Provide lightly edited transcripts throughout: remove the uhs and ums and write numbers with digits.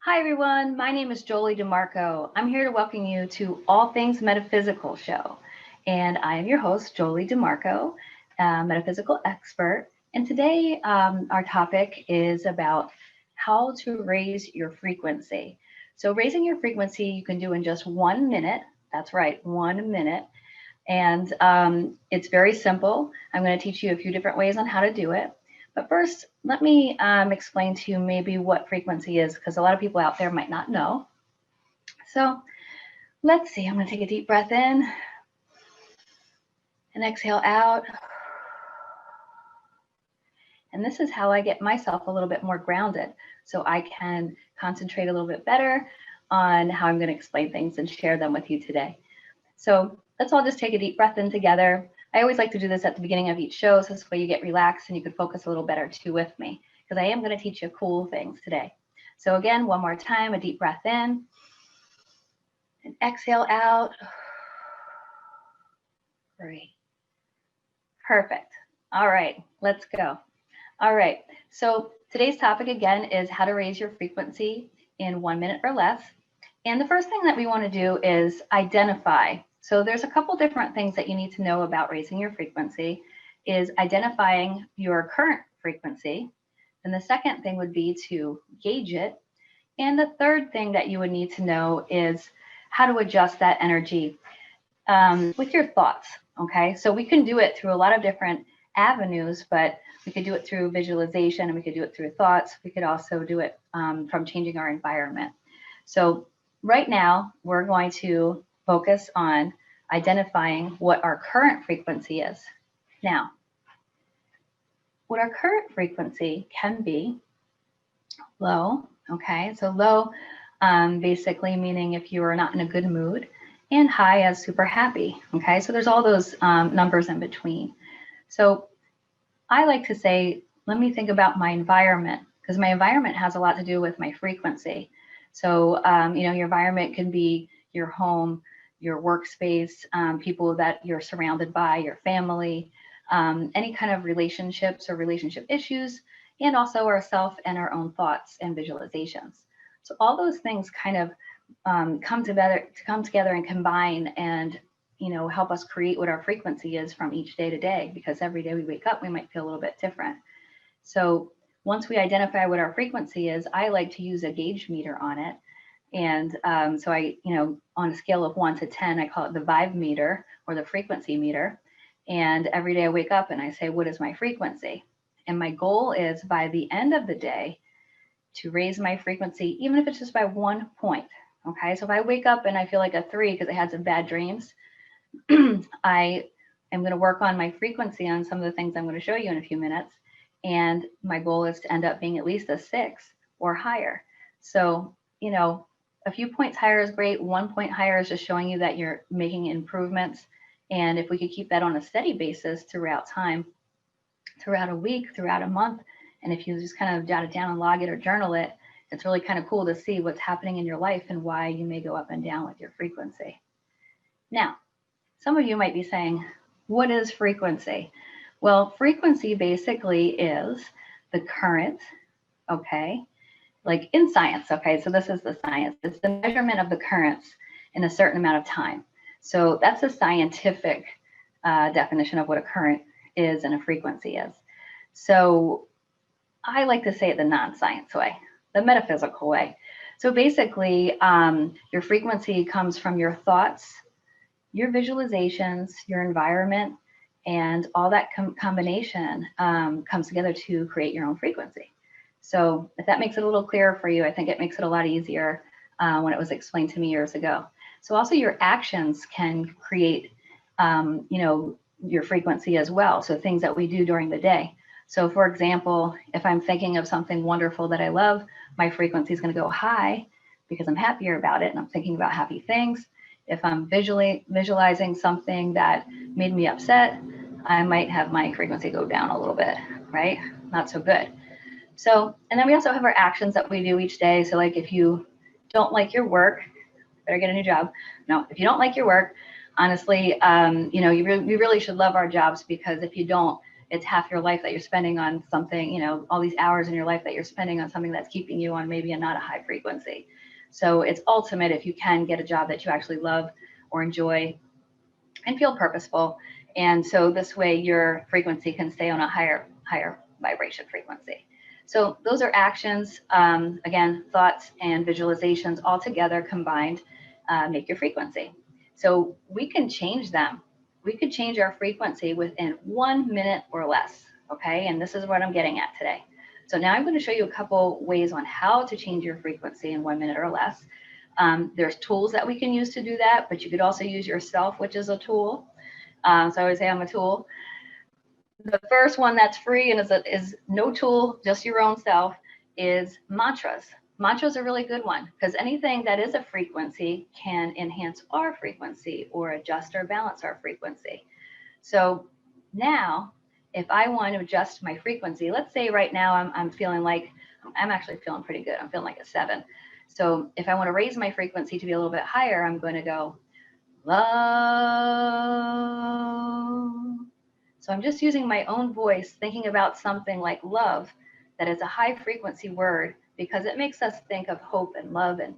Hi everyone, my name is Jolie DeMarco. I'm here to welcome you to All Things Metaphysical show. And I am your host, Jolie DeMarco, a metaphysical expert. And today our topic is about how to raise your frequency. So raising your frequency you can do in just 1 minute. That's right, 1 minute. And it's very simple. I'm going to teach you a few different ways on how to do it. But first, let me explain to you maybe what frequency is, because a lot of people out there might not know. So let's see, I'm going to take a deep breath in and exhale out. And this is how I get myself a little bit more grounded so I can concentrate a little bit better on how I'm going to explain things and share them with you today. So let's all just take a deep breath in together. I always like to do this at the beginning of each show, so this way you get relaxed and you can focus a little better too with me, because I am going to teach you cool things today. So again, one more time, a deep breath in and exhale out. Great. Perfect. All right, let's go. All right, so today's topic again is how to raise your frequency in 1 minute or less. And the first thing that we want to do is identify. So there's a couple different things that you need to know about raising your frequency, is identifying your current frequency. And the second thing would be to gauge it. And the third thing that you would need to know is how to adjust that energy with your thoughts. Okay, so we can do it through a lot of different avenues, but we could do it through visualization and we could do it through thoughts. We could also do it from changing our environment. So right now, we're going to focus on identifying what our current frequency is. Now, what our current frequency can be low, okay? So low basically meaning if you are not in a good mood, and high as super happy, okay? So there's all those numbers in between. So I like to say, let me think about my environment, because my environment has a lot to do with my frequency. So, your environment can be your home, your workspace, people that you're surrounded by, your family, any kind of relationships or relationship issues, and also ourself and our own thoughts and visualizations. So all those things kind of come together and combine and help us create what our frequency is from each day to day, because every day we wake up, we might feel a little bit different. So once we identify what our frequency is, I like to use a gauge meter on it. And so I, on a scale of 1 to 10, I call it the vibe meter or the frequency meter. And every day I wake up and I say, what is my frequency? And my goal is by the end of the day to raise my frequency, even if it's just by 1 point. Okay, so if I wake up and I feel like a 3 because I had some bad dreams, I am going to work on my frequency on some of the things I'm going to show you in a few minutes. And my goal is to end up being at least a 6 or higher. So, a few points higher is great. 1 point higher is just showing you that you're making improvements. And if we could keep that on a steady basis throughout time, throughout a week, throughout a month, and if you just kind of jot it down and log it or journal it, it's really kind of cool to see what's happening in your life and why you may go up and down with your frequency. Now, some of you might be saying, what is frequency? Well, frequency basically is the current, okay, like in science, okay, so this is the science. It's the measurement of the currents in a certain amount of time. So that's a scientific definition of what a current is and a frequency is. So I like to say it the non-science way, the metaphysical way. So basically, your frequency comes from your thoughts, your visualizations, your environment, and all that combination comes together to create your own frequency. So if that makes it a little clearer for you, I think it makes it a lot easier when it was explained to me years ago. So also your actions can create, your frequency as well. So things that we do during the day. So for example, if I'm thinking of something wonderful that I love, my frequency is going to go high because I'm happier about it and I'm thinking about happy things. If I'm visualizing something that made me upset, I might have my frequency go down a little bit, right? Not so good. So, and then we also have our actions that we do each day. So like if you don't like your work, better get a new job. No, if you don't like your work, honestly, we really should love our jobs, because if you don't, it's half your life that you're spending on something, you know, all these hours in your life that you're spending on something that's keeping you on maybe a not a high frequency. So it's ultimate if you can get a job that you actually love or enjoy and feel purposeful. And so this way your frequency can stay on a higher vibration frequency. So those are actions, again, thoughts and visualizations all together combined make your frequency. So we can change them. We could change our frequency within 1 minute or less, okay? And this is what I'm getting at today. So now I'm going to show you a couple ways on how to change your frequency in 1 minute or less. There's tools that we can use to do that, but you could also use yourself, which is a tool. So I always say I'm a tool. The first one that's free and is no tool, just your own self, is mantras. Mantras are a really good one because anything that is a frequency can enhance our frequency or adjust or balance our frequency. So now, if I want to adjust my frequency, let's say right now I'm feeling like, I'm actually feeling pretty good. I'm feeling like a 7. So if I want to raise my frequency to be a little bit higher, I'm going to go love. So I'm just using my own voice, thinking about something like love, that is a high frequency word because it makes us think of hope and love and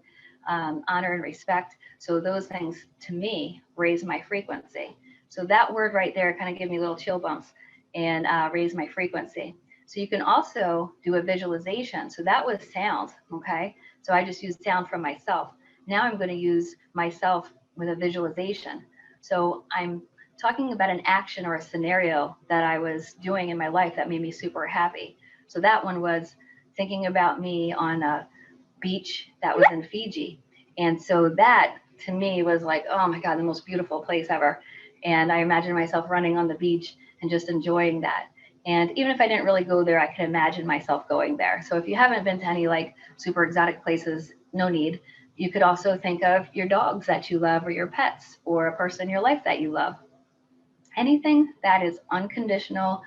honor and respect. So those things to me raise my frequency. So that word right there kind of gave me little chill bumps and raise my frequency. So you can also do a visualization. So that was sound, okay? So I just used sound from myself. Now I'm going to use myself with a visualization. So I'm talking about an action or a scenario that I was doing in my life that made me super happy. So that one was thinking about me on a beach that was in Fiji. And so that to me was like, oh my God, the most beautiful place ever. And I imagined myself running on the beach and just enjoying that. And even if I didn't really go there, I could imagine myself going there. So if you haven't been to any like super exotic places, no need. You could also think of your dogs that you love or your pets or a person in your life that you love. Anything that is unconditional,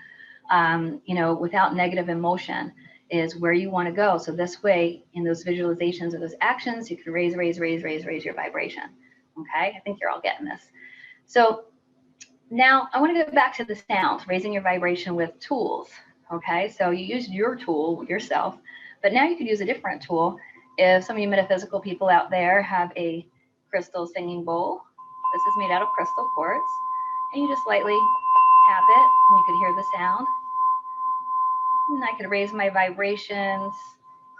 you know, without negative emotion is where you want to go. So this way, in those visualizations or those actions, you can raise your vibration. Okay, I think you're all getting this. So now I want to go back to the sound, raising your vibration with tools. Okay, so you used your tool yourself, but now you could use a different tool. If some of you metaphysical people out there have a crystal singing bowl, this is made out of crystal quartz, and you just lightly tap it, and you can hear the sound. And I could raise my vibrations,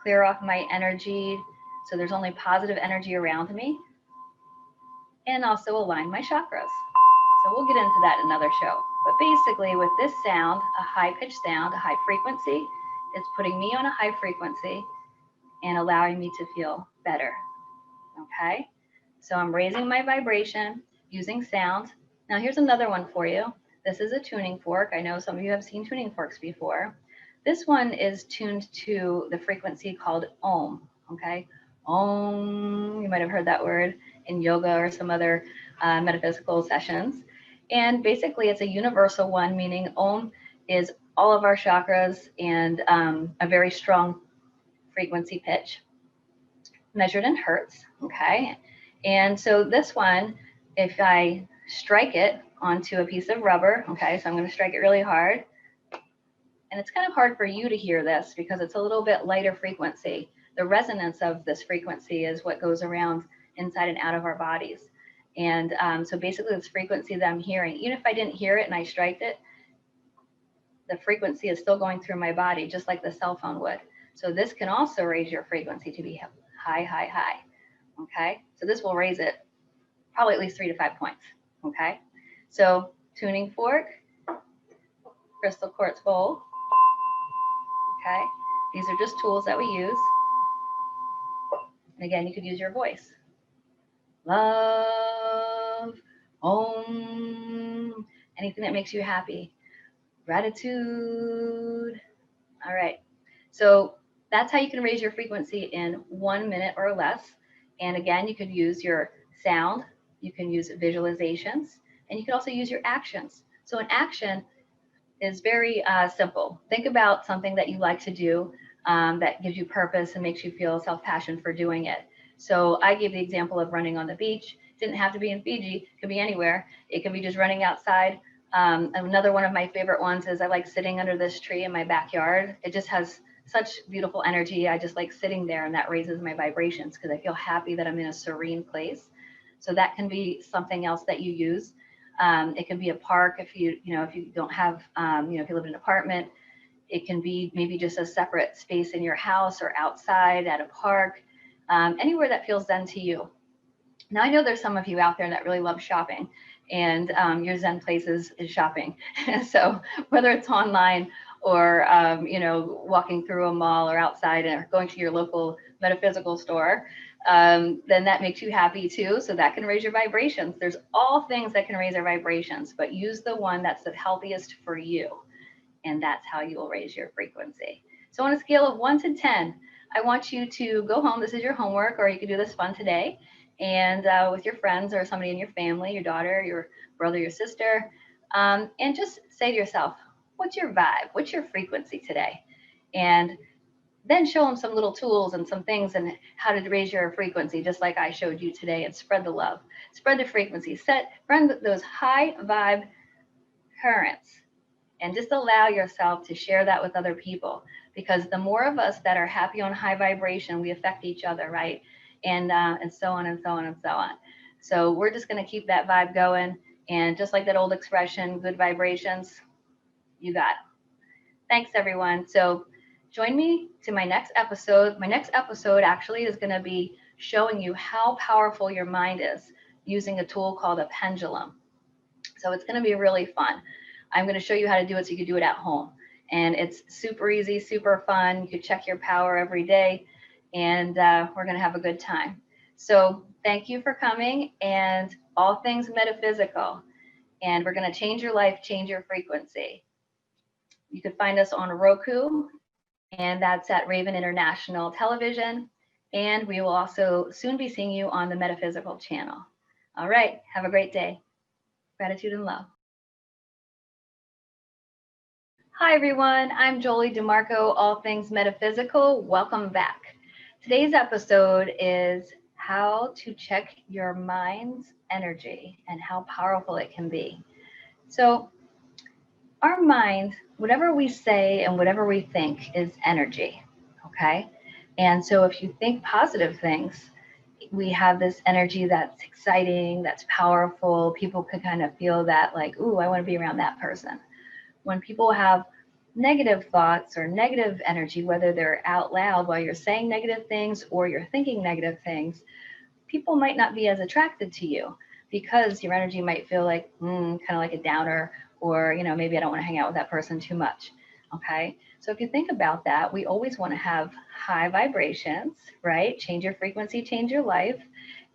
clear off my energy, so there's only positive energy around me, and also align my chakras. So we'll get into that in another show. But basically with this sound, a high-pitched sound, a high frequency, it's putting me on a high frequency and allowing me to feel better. Okay? So I'm raising my vibration using sound. Now here's another one for you. This is a tuning fork. I know some of you have seen tuning forks before. This one is tuned to the frequency called Om. Okay? Om, you might have heard that word in yoga or some other metaphysical sessions. And basically it's a universal one, meaning Om is all of our chakras and a very strong frequency pitch measured in hertz. Okay. And so this one, if I strike it onto a piece of rubber, okay, so I'm going to strike it really hard. And it's kind of hard for you to hear this because it's a little bit lighter frequency. The resonance of this frequency is what goes around inside and out of our bodies. And so basically this frequency that I'm hearing, even if I didn't hear it and I striked it, the frequency is still going through my body, just like the cell phone would. So this can also raise your frequency to be high, high, high. Okay, so this will raise it probably at least 3 to 5 points. Okay, so tuning fork, crystal quartz bowl. Okay, these are just tools that we use. And again, you could use your voice. Love, Om, anything that makes you happy. Gratitude. All right, so that's how you can raise your frequency in 1 minute or less. And again, you could use your sound, you can use visualizations, and you can also use your actions. So an action is very simple. Think about something that you like to do that gives you purpose and makes you feel self-passion for doing it. So I gave the example of running on the beach. It didn't have to be in Fiji, it could be anywhere. It could be just running outside Another one of my favorite ones is I like sitting under this tree in my backyard. It just has such beautiful energy. I just like sitting there, and that raises my vibrations because I feel happy that I'm in a serene place. So that can be something else that you use. It can be a park if if you don't have, if you live in an apartment. It can be maybe just a separate space in your house or outside at a park, anywhere that feels zen to you. Now, I know there's some of you out there that really love shopping, and your zen place is shopping. So whether it's online or, walking through a mall or outside or going to your local metaphysical store, then that makes you happy too. So that can raise your vibrations. There's all things that can raise our vibrations, but use the one that's the healthiest for you. And that's how you will raise your frequency. So on a scale of 1 to 10, I want you to go home. This is your homework, or you can do this fun today. And with your friends or somebody in your family, your daughter, your brother, your sister, and just say to yourself, what's your vibe? What's your frequency today? And then show them some little tools and some things and how to raise your frequency, just like I showed you today, and spread the love, spread the frequency, run those high vibe currents, and just allow yourself to share that with other people, because the more of us that are happy on high vibration, we affect each other, right? And so on and so on and so on. So we're just going to keep that vibe going. And just like that old expression, good vibrations, you got it. Thanks, everyone. So join me to my next episode. My next episode actually is going to be showing you how powerful your mind is using a tool called a pendulum. So it's going to be really fun. I'm going to show you how to do it so you can do it at home. And it's super easy, super fun. You can check your power every day, and we're going to have a good time. So thank you for coming, and all things metaphysical. And we're going to change your life, change your frequency. You can find us on Roku, and that's at Raven International Television. And we will also soon be seeing you on the Metaphysical channel. All right. Have a great day. Gratitude and love. Hi, everyone. I'm Jolie DeMarco, All Things Metaphysical. Welcome back. Today's episode is how to check your mind's energy and how powerful it can be. So our mind, whatever we say and whatever we think, is energy, okay? And so if you think positive things, we have this energy that's exciting, that's powerful. People can kind of feel that, like, ooh, I want to be around that person. When people have negative thoughts or negative energy, whether they're out loud while you're saying negative things or you're thinking negative things, people might not be as attracted to you because your energy might feel like kind of like a downer, or maybe I don't want to hang out with that person too much. Okay, so if you think about that, we always want to have high vibrations, right? Change your frequency, change your life.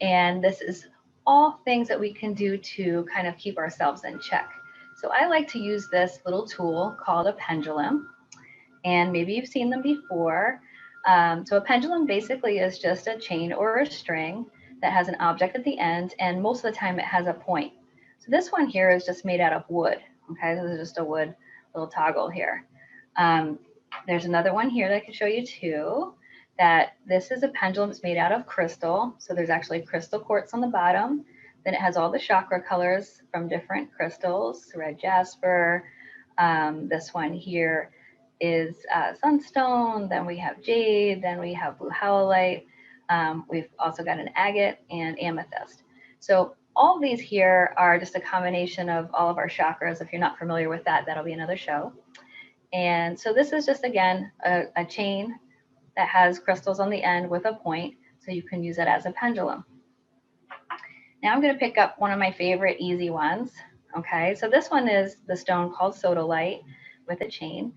And this is all things that we can do to kind of keep ourselves in check. So I like to use this little tool called a pendulum, and maybe you've seen them before. So a pendulum basically is just a chain or a string that has an object at the end, and most of the time it has a point. So this one here is just made out of wood. Okay, this is just a wood little toggle here. There's another one here that I can show you too, that this is a pendulum that's made out of crystal. So there's actually crystal quartz on the bottom. Then it has all the chakra colors from different crystals, red jasper. This one here is sunstone. Then we have jade. Then we have blue howlite. We've also got an agate and amethyst. So all of these here are just a combination of all of our chakras. If you're not familiar with that, that'll be another show. And so this is just, again, a chain that has crystals on the end with a point. So you can use it as a pendulum. Now I'm going to pick up one of my favorite easy ones. Okay, so this one is the stone called sodalite with a chain.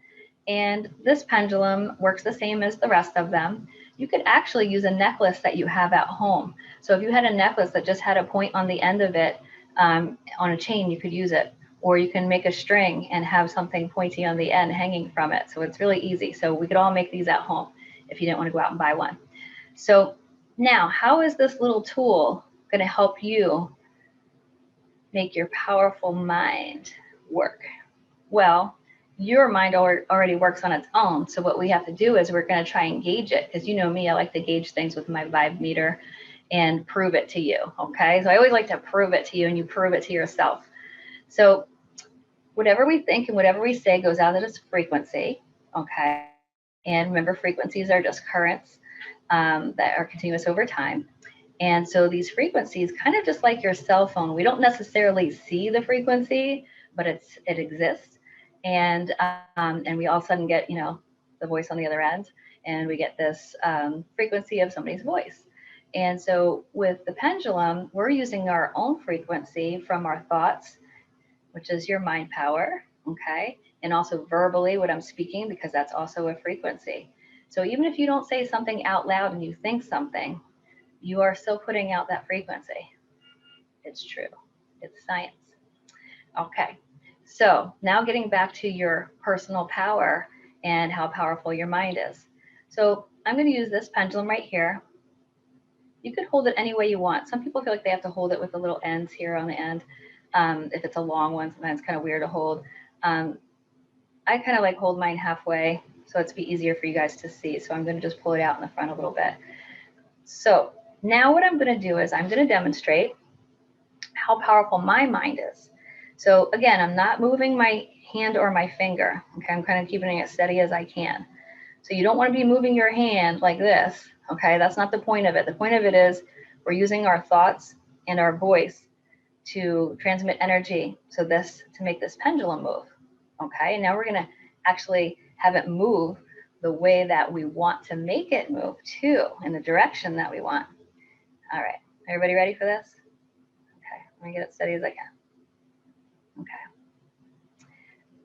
And this pendulum works the same as the rest of them. You could actually use a necklace that you have at home. So if you had a necklace that just had a point on the end of it, on a chain, you could use it. Or you can make a string and have something pointy on the end hanging from it. So it's really easy. So we could all make these at home if you didn't want to go out and buy one. So now, how is this little tool going to help you make your powerful mind work? Well, your mind already works on its own. So what we have to do is we're going to try and gauge it, because you know me, I like to gauge things with my vibe meter and prove it to you. Okay, so I always like to prove it to you, and you prove it to yourself. So whatever we think and whatever we say goes out at its frequency, okay? And remember, frequencies are just currents that are continuous over time. And so these frequencies, kind of just like your cell phone, we don't necessarily see the frequency, but it exists. And we all of a sudden get, the voice on the other end, and we get this frequency of somebody's voice. And so with the pendulum, we're using our own frequency from our thoughts, which is your mind power, okay? And also verbally what I'm speaking, because that's also a frequency. So even if you don't say something out loud and you think something, you are still putting out that frequency. It's true. It's science. Okay. So now getting back to your personal power and how powerful your mind is. So I'm going to use this pendulum right here. You could hold it any way you want. Some people feel like they have to hold it with the little ends here on the end. If it's a long one, sometimes it's kind of weird to hold. I kind of like hold mine halfway, so it's be easier for you guys to see. So I'm going to just pull it out in the front a little bit. So now what I'm going to do is I'm going to demonstrate how powerful my mind is. So again, I'm not moving my hand or my finger. Okay, I'm kind of keeping it as steady as I can. So you don't want to be moving your hand like this. Okay, that's not the point of it. The point of it is we're using our thoughts and our voice to transmit energy. So to make this pendulum move. Okay, and now we're going to actually have it move the way that we want to make it move too, in the direction that we want. All right, everybody ready for this? Okay, let me get it steady as I can. Okay.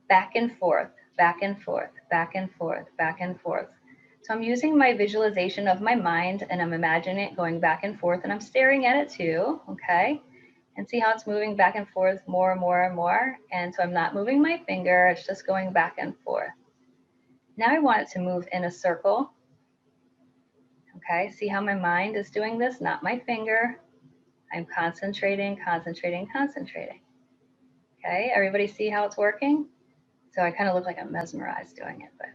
Back and forth, back and forth, back and forth, back and forth. So I'm using my visualization of my mind, and I'm imagining it going back and forth, and I'm staring at it too, okay? And see how it's moving back and forth more and more and more. And so I'm not moving my finger, it's just going back and forth. Now I want it to move in a circle. Okay, see how my mind is doing this, not my finger. I'm concentrating, concentrating, concentrating. Okay, everybody see how it's working? So I kind of look like I'm mesmerized doing it, but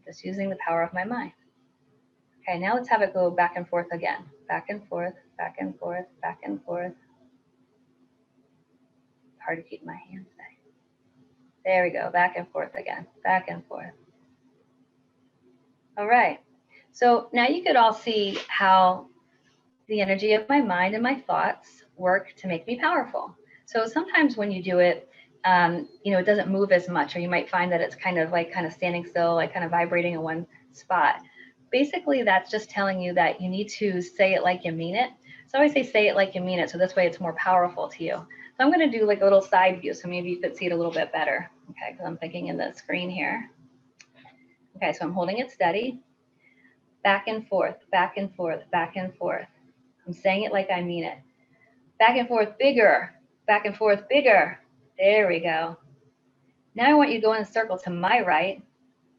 just using the power of my mind. Okay, now let's have it go back and forth again. Back and forth, back and forth, back and forth. Hard to keep my hand steady. There we go, back and forth again, back and forth. All right, so now you could all see how the energy of my mind and my thoughts work to make me powerful. So sometimes when you do it, it doesn't move as much, or you might find that it's kind of standing still, like kind of vibrating in one spot. Basically, that's just telling you that you need to say it like you mean it. So I always say it like you mean it, so this way it's more powerful to you. So I'm going to do like a little side view, so maybe you could see it a little bit better. Okay, because I'm thinking in the screen here. Okay, so I'm holding it steady. Back and forth, back and forth, back and forth. I'm saying it like I mean it. Back and forth, bigger. Back and forth, bigger. There we go. Now I want you to go in a circle to my right,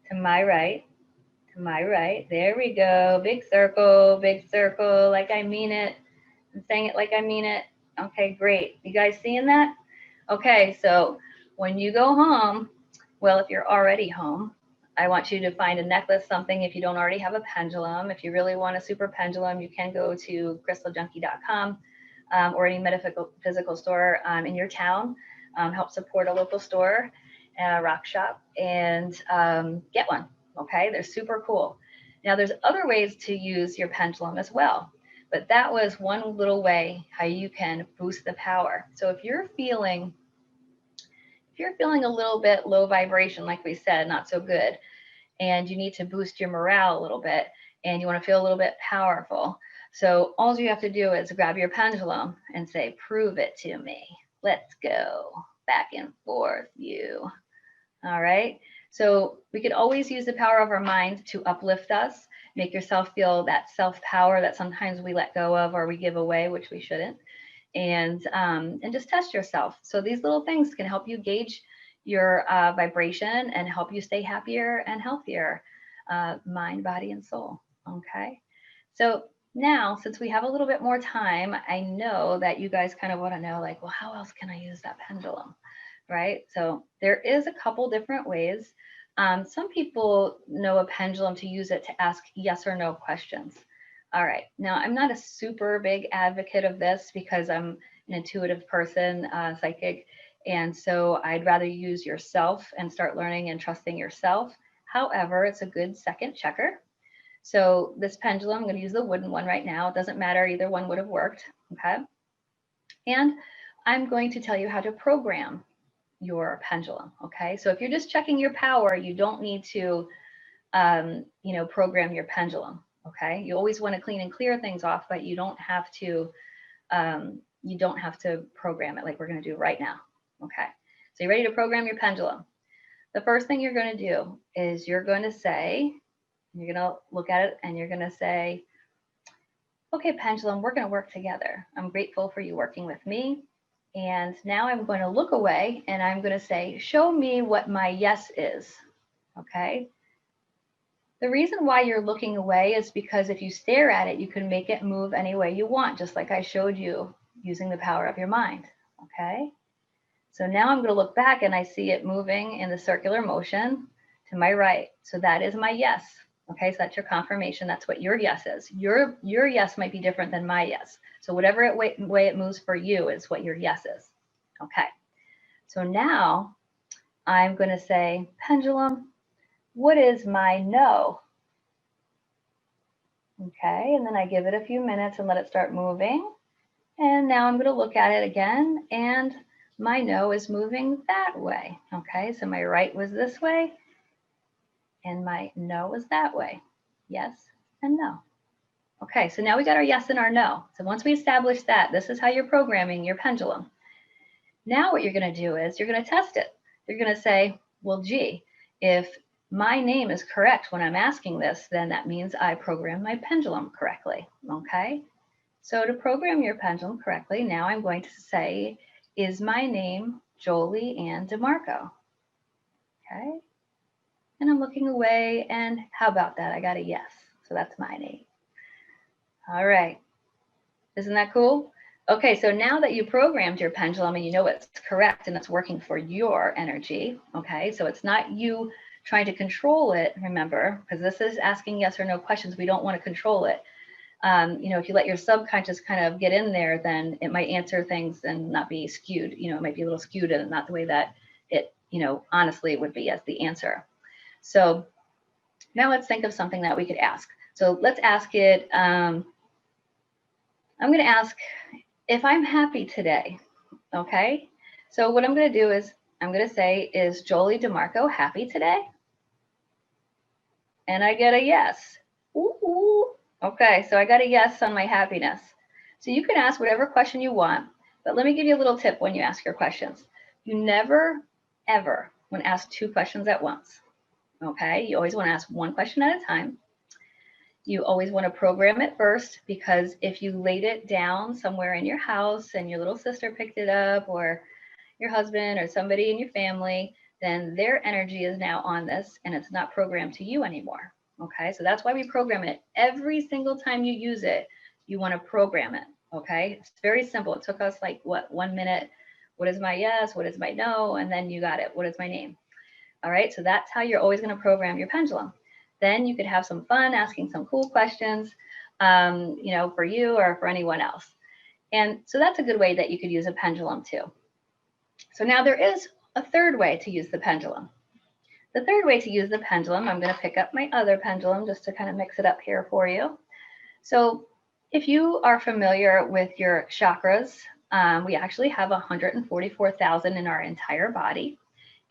to my right, to my right. There we go. Big circle, like I mean it. I'm saying it like I mean it. Okay, great. You guys seeing that? Okay, so when you go home, well, if you're already home, I want you to find a necklace, something, if you don't already have a pendulum. If you really want a super pendulum, you can go to crystalJunkie.com or any metaphysical store in your town. Help support a local store, a rock shop, and get one. Okay, they're super cool. Now, there's other ways to use your pendulum as well, but that was one little way how you can boost the power. So if you're feeling a little bit low vibration, like we said, not so good, and you need to boost your morale a little bit, and you want to feel a little bit powerful. So all you have to do is grab your pendulum and say, prove it to me. Let's go back and forth, you. All right. So we could always use the power of our mind to uplift us, make yourself feel that self-power that sometimes we let go of or we give away, which we shouldn't. And just test yourself. So these little things can help you gauge your vibration and help you stay happier and healthier, mind, body, and soul. Okay. So now, since we have a little bit more time, I know that you guys kind of want to know, like, well, how else can I use that pendulum? Right? So there is a couple different ways. Some people know a pendulum to use it to ask yes or no questions. All right. Now, I'm not a super big advocate of this because I'm an intuitive person, psychic, And so I'd rather use yourself and start learning and trusting yourself. However, it's a good second checker. So this pendulum, I'm going to use the wooden one right now. It doesn't matter, either one would have worked. Okay. And I'm going to tell you how to program your pendulum. Okay. So if you're just checking your power, you don't need to, program your pendulum. Okay. You always want to clean and clear things off, but you don't have to, program it like we're going to do right now. Okay. So you're ready to program your pendulum. The first thing you're going to do is you're going to say, you're going to look at it and you're going to say, okay, pendulum, we're going to work together. I'm grateful for you working with me. And now I'm going to look away and I'm going to say, show me what my yes is. Okay. The reason why you're looking away is because if you stare at it, you can make it move any way you want, just like I showed you using the power of your mind. Okay. So now I'm going to look back and I see it moving in the circular motion to my right. So that is my yes. Okay, so that's your confirmation. That's what your yes is. Your yes might be different than my yes. So whatever way it moves for you is what your yes is. Okay, so now I'm going to say, pendulum, what is my no? Okay, and then I give it a few minutes and let it start moving. And now I'm going to look at it again, and my no is moving that way. Okay, so my right was this way, and my no was that way. Yes and no. Okay, so now we got our yes and our no. So once we establish that, this is how you're programming your pendulum. Now what you're going to do is you're going to test it. You're going to say, well, gee, if my name is correct when I'm asking this, then that means I programmed my pendulum correctly. Okay, so to program your pendulum correctly, now I'm going to say, is my name Jolie Ann DeMarco? Okay, and I'm looking away, and how about that? I got a yes, so that's my name. All right, isn't that cool? Okay, so now that you programmed your pendulum and you know it's correct and it's working for your energy, okay, so it's not you trying to control it, remember, because this is asking yes or no questions. We don't want to control it. If you let your subconscious kind of get in there, then it might answer things and not be skewed. It might be a little skewed and not the way that it, honestly it would be as the answer. So now let's think of something that we could ask. So let's ask it, I'm going to ask if I'm happy today. Okay. So what I'm going to do is I'm going to say, is Jolie DeMarco happy today? And I get a yes. Ooh. Okay, so I got a yes on my happiness. So you can ask whatever question you want, but let me give you a little tip when you ask your questions. You never, ever want to ask two questions at once. Okay, you always want to ask one question at a time. You always want to program it first, because if you laid it down somewhere in your house and your little sister picked it up, or your husband or somebody in your family, then their energy is now on this and it's not programmed to you anymore. Okay, so that's why we program it. Every single time you use it, you want to program it. Okay, it's very simple. It took us like 1 minute. What is my yes? What is my no? And then you got it. What is my name? All right, so that's how you're always going to program your pendulum. Then you could have some fun asking some cool questions, for you or for anyone else. And so that's a good way that you could use a pendulum too. So now there is a third way to use the pendulum. The third way to use the pendulum, I'm going to pick up my other pendulum just to kind of mix it up here for you. So if you are familiar with your chakras, we actually have 144,000 in our entire body.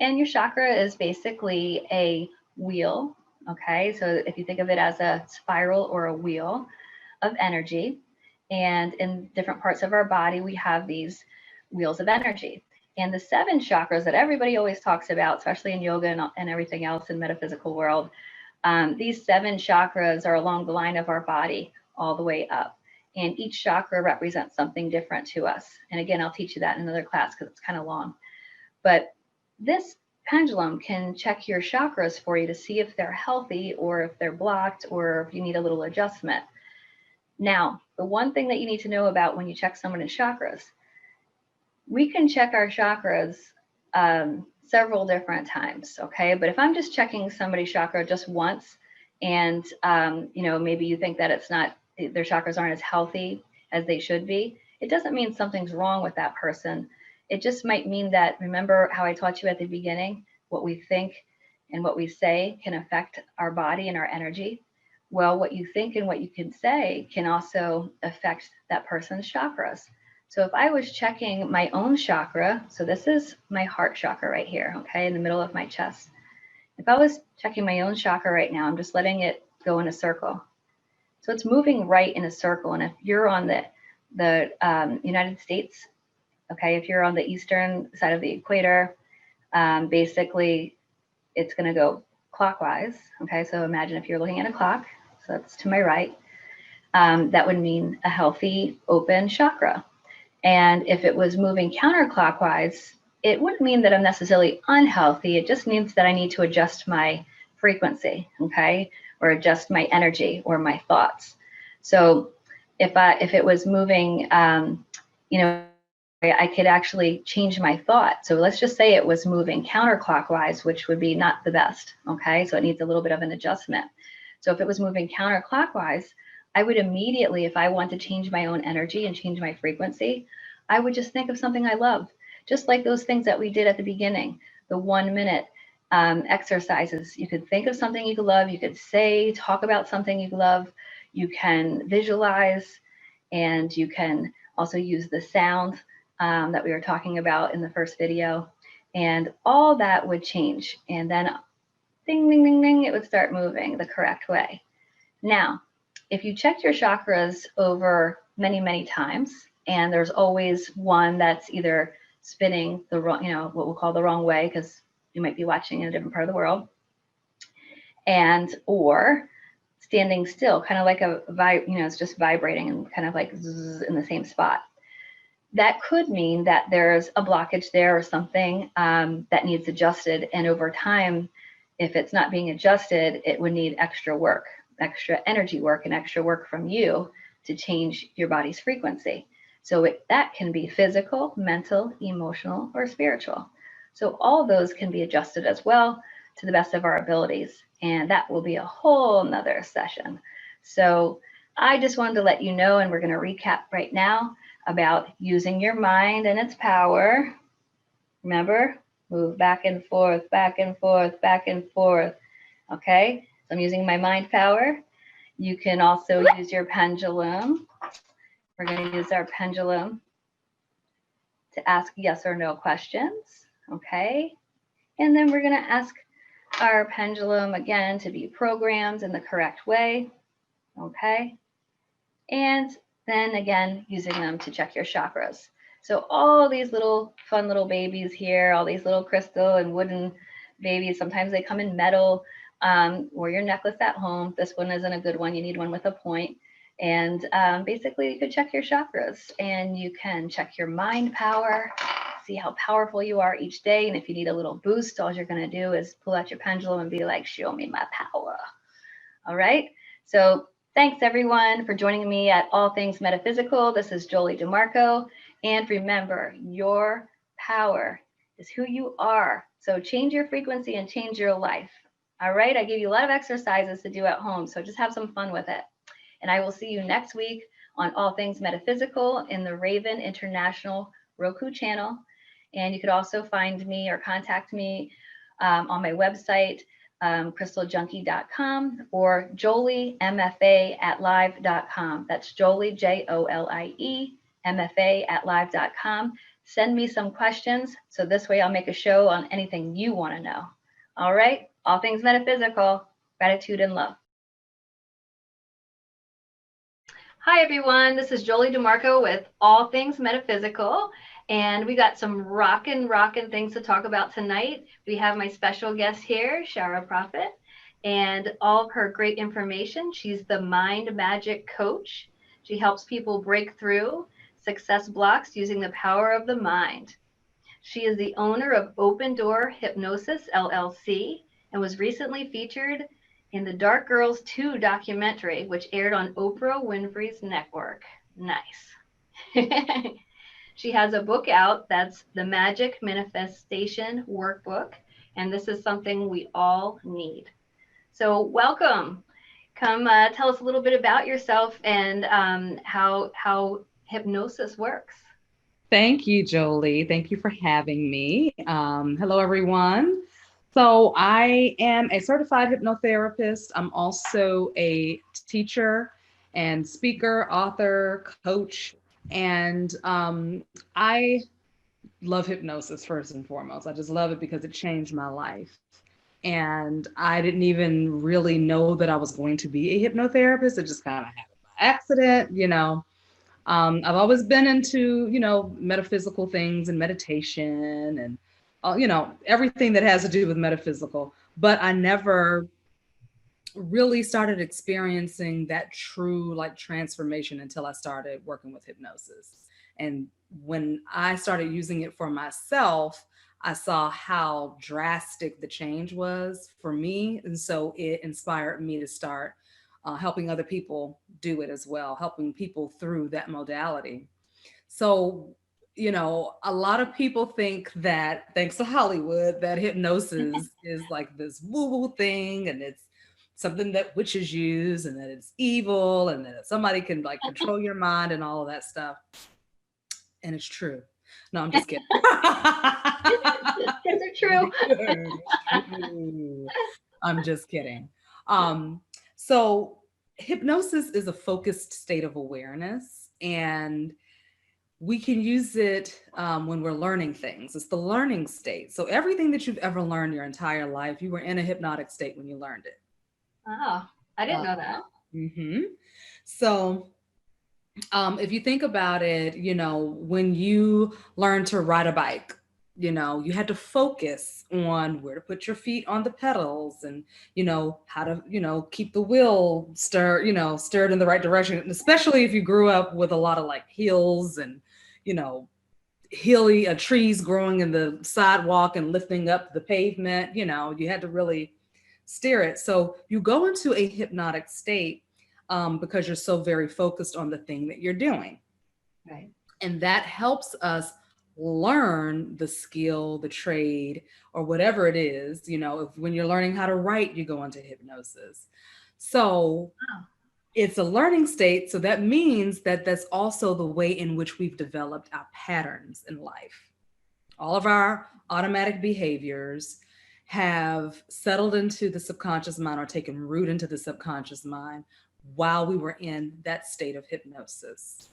And your chakra is basically a wheel. Okay, so if you think of it as a spiral or a wheel of energy, and in different parts of our body, we have these wheels of energy. And the 7 chakras that everybody always talks about, especially in yoga and everything else in metaphysical world, these 7 chakras are along the line of our body all the way up. And each chakra represents something different to us. And again, I'll teach you that in another class because it's kind of long. But this pendulum can check your chakras for you to see if they're healthy or if they're blocked or if you need a little adjustment. Now, the one thing that you need to know about when you check someone's chakras, we can check our chakras several different times, okay? But if I'm just checking somebody's chakra just once, and maybe you think that it's not, their chakras aren't as healthy as they should be, it doesn't mean something's wrong with that person. It just might mean that, remember how I taught you at the beginning, what we think and what we say can affect our body and our energy. Well, what you think and what you can say can also affect that person's chakras. So if I was checking my own chakra, so this is my heart chakra right here, okay, in the middle of my chest. If I was checking my own chakra right now, I'm just letting it go in a circle. So it's moving right in a circle. And if you're on the United States, okay, if you're on the eastern side of the equator, basically it's going to go clockwise. Okay, so imagine if you're looking at a clock, so that's to my right, that would mean a healthy, open chakra. And if it was moving counterclockwise, it wouldn't mean that I'm necessarily unhealthy. It just means that I need to adjust my frequency, okay, or adjust my energy or my thoughts. So if it was moving, you know, I could actually change my thought. So let's just say it was moving counterclockwise, which would be not the best, okay? So it needs a little bit of an adjustment. So if it was moving counterclockwise, I would immediately, if I want to change my own energy and change my frequency, I would just think of something I love, just like those things that we did at the beginning, the 1 minute exercises. You could think of something you love, you could say, talk about something you love, you can visualize, and you can also use the sound that we were talking about in the first video, and all that would change. And then ding, ding, ding, ding, it would start moving the correct way. Now, if you checked your chakras over many, many times, and there's always one that's either spinning the wrong, what we'll call the wrong way, because you might be watching in a different part of the world, and or standing still, kind of like it's just vibrating and kind of like zzz in the same spot. That could mean that there's a blockage there or something that needs adjusted. And over time, if it's not being adjusted, it would need extra work, extra energy work, and extra work from you to change your body's frequency. So that can be physical, mental, emotional, or spiritual. So all those can be adjusted as well to the best of our abilities. And that will be a whole nother session. So I just wanted to let you know, and we're going to recap right now about using your mind and its power. Remember, move back and forth, back and forth, back and forth. Okay, so I'm using my mind power. You can also use your pendulum. We're going to use our pendulum to ask yes or no questions. Okay, and then we're going to ask our pendulum again to be programmed in the correct way. Okay, and then again, using them to check your chakras. So all these little fun little babies here, all these little crystal and wooden babies, sometimes they come in metal, or your necklace at home. This one isn't a good one. You need one with a point. And basically you could check your chakras, and you can check your mind power, see how powerful you are each day. And if you need a little boost, all you're going to do is pull out your pendulum and be like, show me my power. All right. So thanks everyone for joining me at All Things Metaphysical. This is Jolie DeMarco. And remember, your power is who you are. So change your frequency and change your life. All right. I gave you a lot of exercises to do at home, so just have some fun with it. And I will see you next week on All Things Metaphysical in the Raven International Roku channel. And you could also find me or contact me on my website, crystaljunkie.com, or joliemfa@live.com. That's Jolie, Jolie, MFA@live.com. Send me some questions, so this way I'll make a show on anything you want to know. All right, all things metaphysical, gratitude and love. Hi everyone, this is Jolie DeMarco with All Things Metaphysical, and we got some rockin' things to talk about tonight. We have my special guest here, Shara Prophet, and all of her great information. She's the Mind Magic Coach. She helps people break through success blocks using the power of the mind. She is the owner of Open Door Hypnosis, LLC, and was recently featured in the Dark Girls 2 documentary, which aired on Oprah Winfrey's network. Nice. She has a book out that's the Magic Manifestation Workbook, and this is something we all need. So welcome. Come tell us a little bit about yourself and how hypnosis works. Thank you, Jolie. Thank you for having me. Hello, everyone. So, I am a certified hypnotherapist. I'm also a teacher and speaker, author, coach, and I love hypnosis first and foremost. I just love it because it changed my life. And I didn't even really know that I was going to be a hypnotherapist. It just kind of happened by accident. I've always been into, metaphysical things and meditation and, everything that has to do with metaphysical. But I never really started experiencing that true like transformation until I started working with hypnosis. And when I started using it for myself, I saw how drastic the change was for me. And so it inspired me to start helping other people do it as well, helping people through that modality. So, a lot of people think that thanks to Hollywood, that hypnosis is like this woo woo thing and it's something that witches use and that it's evil and that somebody can like control your mind and all of that stuff. And it's true. No, I'm just kidding. Is it true? It's true. I'm just kidding. Um, so hypnosis is a focused state of awareness, and we can use it when we're learning things. It's the learning state. So everything that you've ever learned your entire life, you were in a hypnotic state when you learned it. Oh, I didn't know that. hmm So if you think about it, when you learn to ride a bike, you had to focus on where to put your feet on the pedals and, how to, keep the wheel stirred in the right direction. And especially if you grew up with a lot of like hills and, you know, hilly trees growing in the sidewalk and lifting up the pavement, you had to really steer it. So you go into a hypnotic state because you're so very focused on the thing that you're doing. Right. And that helps us learn the skill, the trade, or whatever it is. If when you're learning how to write, you go into hypnosis. So Wow. it's a learning state. So that means that that's also the way in which we've developed our patterns in life. All of our automatic behaviors have settled into the subconscious mind or taken root into the subconscious mind while we were in that state of hypnosis.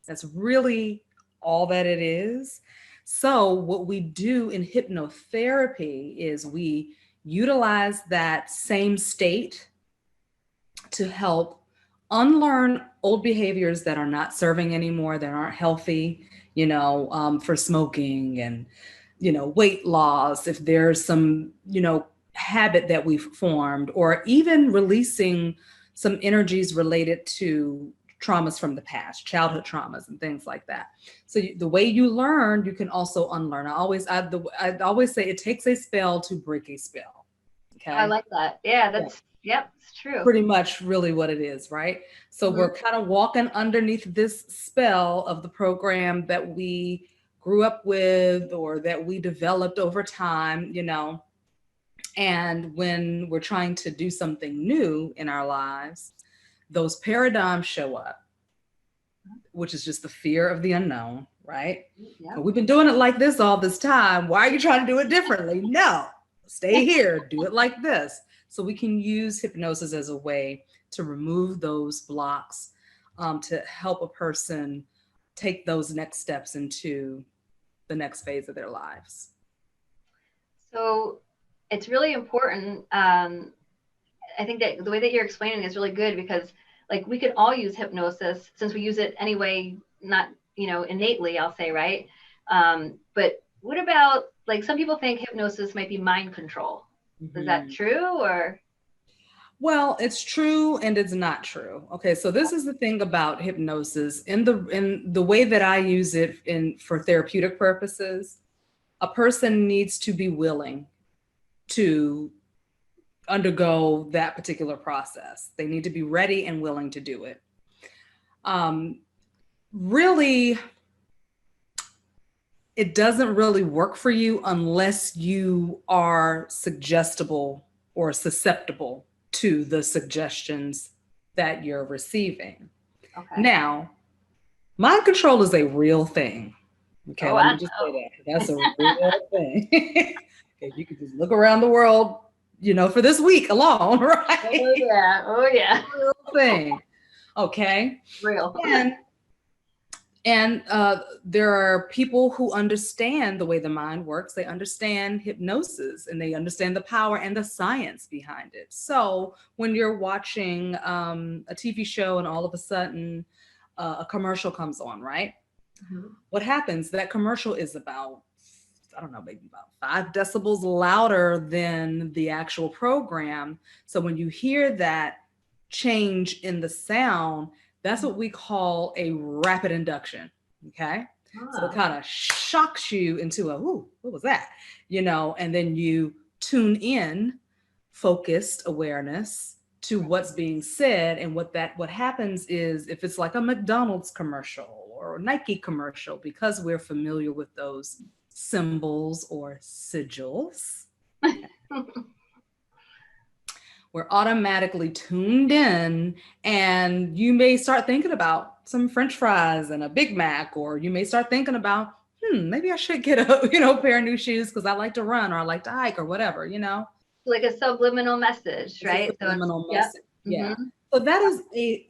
That's really all that it is. So, what we do in hypnotherapy is we utilize that same state to help unlearn old behaviors that are not serving anymore, that aren't healthy, for smoking and, weight loss, if there's some, habit that we've formed, or even releasing some energies related to traumas from the past, childhood traumas and things like that. So the way you learn, you can also unlearn. I always say it takes a spell to break a spell. I Okay. like that. Yeah, Yeah, yep, it's true. pretty much really what it is, right? So Hmm. we're kind of walking underneath this spell of the program that we grew up with or that we developed over time, and when we're trying to do something new in our lives, those paradigms show up, which is just the fear of the unknown, right? But Yep. we've been doing it like this all this time. Why are you trying to do it differently? No, stay here, do it like this. So we can use hypnosis as a way to remove those blocks, to help a person take those next steps into the next phase of their lives. So it's really important. I think that the way that you're explaining is really good because, like, we can all use hypnosis since we use it anyway, not innately, I'll say, right? But what about like some people think hypnosis might be mind control? Is that Mhm. true or? Well, it's true and it's not true. Okay, so this is the thing about hypnosis. In the way that I use it in for therapeutic purposes, a person needs to be willing to undergo that particular process. They need to be ready and willing to do it. Um, Really, it doesn't really work for you unless you are suggestible or susceptible to the suggestions that you're receiving. Okay. Now, mind control is a real thing. Okay, Oh, let I me just say know. that. That's a real thing. Okay, you can just look around the world, for this week alone, Oh right? yeah. Oh yeah. Real thing. Okay. Real. And there are people who understand the way the mind works. They understand hypnosis and they understand the power and the science behind it. So when you're watching a TV show and all of a sudden a commercial comes on, right? Mhm. What happens? That commercial is about, I don't know, maybe about 5 decibels louder than the actual program. So when you hear that change in the sound, that's what we call a rapid induction. Okay. So it Ah, kind of shocks you into ooh, what was that? And then you tune in, focused awareness to what's being said. And what happens is, if it's like a McDonald's commercial or a Nike commercial, because we're familiar with those symbols or sigils, we're automatically tuned in, and you may start thinking about some French fries and a Big Mac, or you may start thinking about, maybe I should get a pair of new shoes because I like to run or I like to hike or whatever. like a subliminal message, It's a right? So it's subliminal yep. message. Hmm. Yeah. So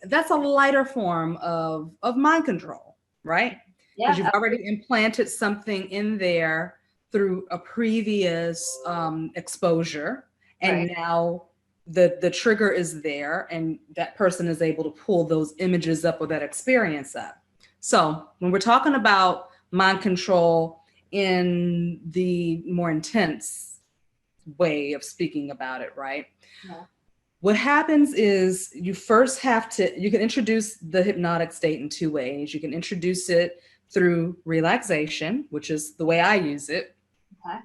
that's a lighter form of mind control, right? Because Yeah. you've already implanted something in there through a previous exposure, and Right. now the trigger is there, and that person is able to pull those images up or that experience up. So when we're talking about mind control in the more intense way of speaking about it, right? Yeah. What happens is you can introduce the hypnotic state in 2 ways. You can introduce it through relaxation, which is the way I use it. Okay.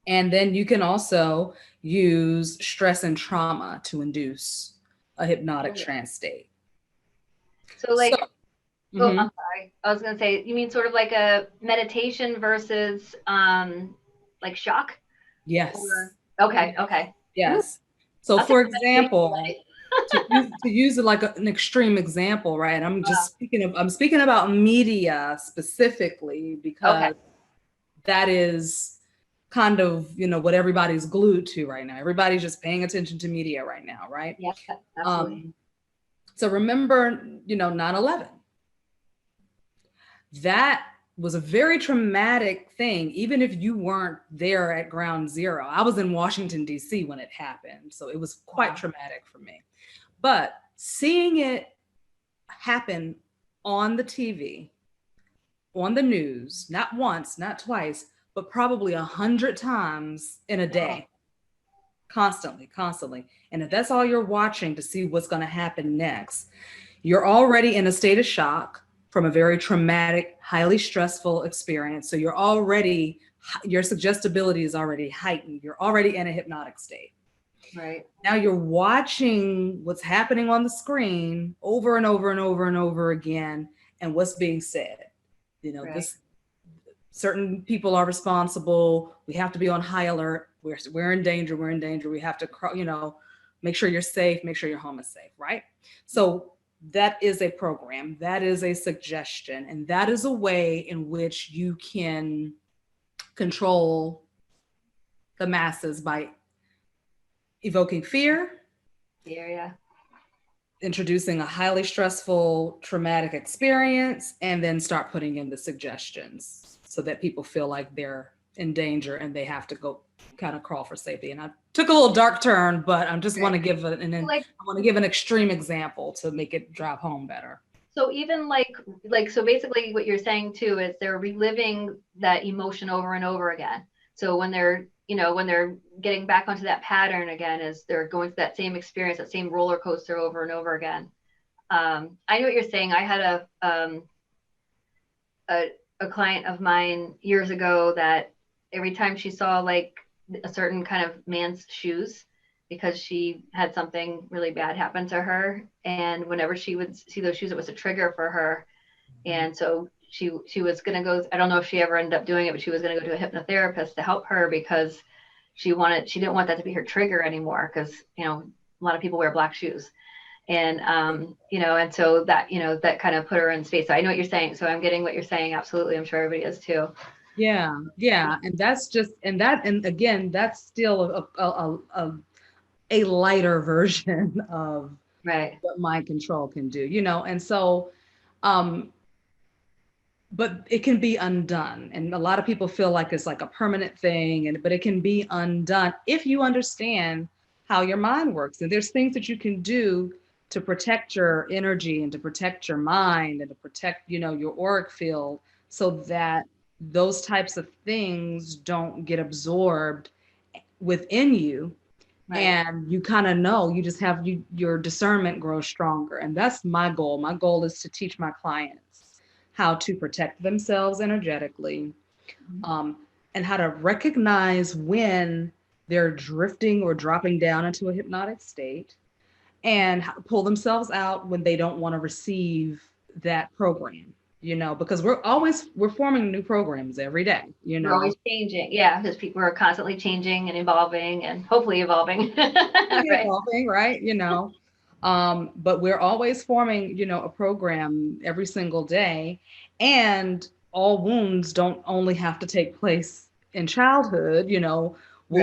And then you can also use stress and trauma to induce a hypnotic Oh. trance state. So So, like, oh, mhm, I'm sorry. I was gonna say, you mean sort of like a meditation versus like shock? yes, Or okay, okay. Ooh, yes. So, I'll take for the meditation example, away. to use it like an extreme example, right? I'm speaking about media specifically Okay. because that is kind of what everybo's glued to right now. Everybody's just paying attention to media right now, right? Yeah, absolutely. um so remember 9/11, that was a very traumatic thing. Even if you weren't there at ground zero, I was in Washington DC when it happened, so it was quite Wow. traumatic for me. But seeing it happen on the TV, on the news, not once, not twice, but probably 100 times in a Wow. day, constantly. And if that's all you're watching to see what's going to happen next, you're already in a state of shock from a very traumatic, highly stressful experience. So your suggestibility is already heightened. You're already in a hypnotic state. Right. Now you're watching what's happening on the screen over and over and over and over again, and what's being said. Right. This certain people are responsible. We have to be on high alert. We're in danger. We're in danger. We have to, make sure you're safe. Make sure your home is safe. Right. So that is a program. That is a suggestion, and that is a way in which you can control the masses by evoking fear, Yeah. introducing a highly stressful, traumatic experience, and then start putting in the suggestions so that people feel like they're in danger and they have to go kind of crawl for safety. And I took a little dark turn, but I just want Right. to give Like I want to give an extreme example to make it drive home better. so even like so basically what you're saying too is they're reliving that emotion over and over again. So when they're when they're getting back onto that pattern again, is they're going through that same experience, that same roller coaster over and over again. I know what you're saying. I had a a client of mine years ago that every time she saw like a certain kind of man's shoes, because she had something really bad happen to her, and whenever she would see those shoes, it was a trigger for her. And so she was going to go, I don't know if she ever ended up doing it, but she was going to go to a hypnotherapist to help her because she didn't want that to be her trigger anymore, because a lot of people wear black shoes. And, and so that, that kind of put her in space. So I know what you're saying. So I'm getting what you're saying. Absolutely. I'm sure everybody is too. Yeah, yeah, and that's just and again, that's still a lighter version of Right. what mind control can do, and so um but it can be undone, and a lot of people feel like it's like a permanent thing, but it can be undone if you understand how your mind works. And there's things that you can do to protect your energy and to protect your mind and to protect your auric field, so that those types of things don't get absorbed within you. Right. And you kind of know, you just have your discernment grows stronger. And that's my goal. My goal is to teach my clients how to protect themselves energetically, um, and how to recognize when they're drifting or dropping down into a hypnotic state, and how to pull themselves out when they don't want to receive that program, because we're forming new programs every day, We're always changing. Yeah. Because people are constantly changing and evolving and hopefully evolving. Right. evolving, right? But we're always forming, a program every single day. And all wounds don't only have to take place in childhood, Right.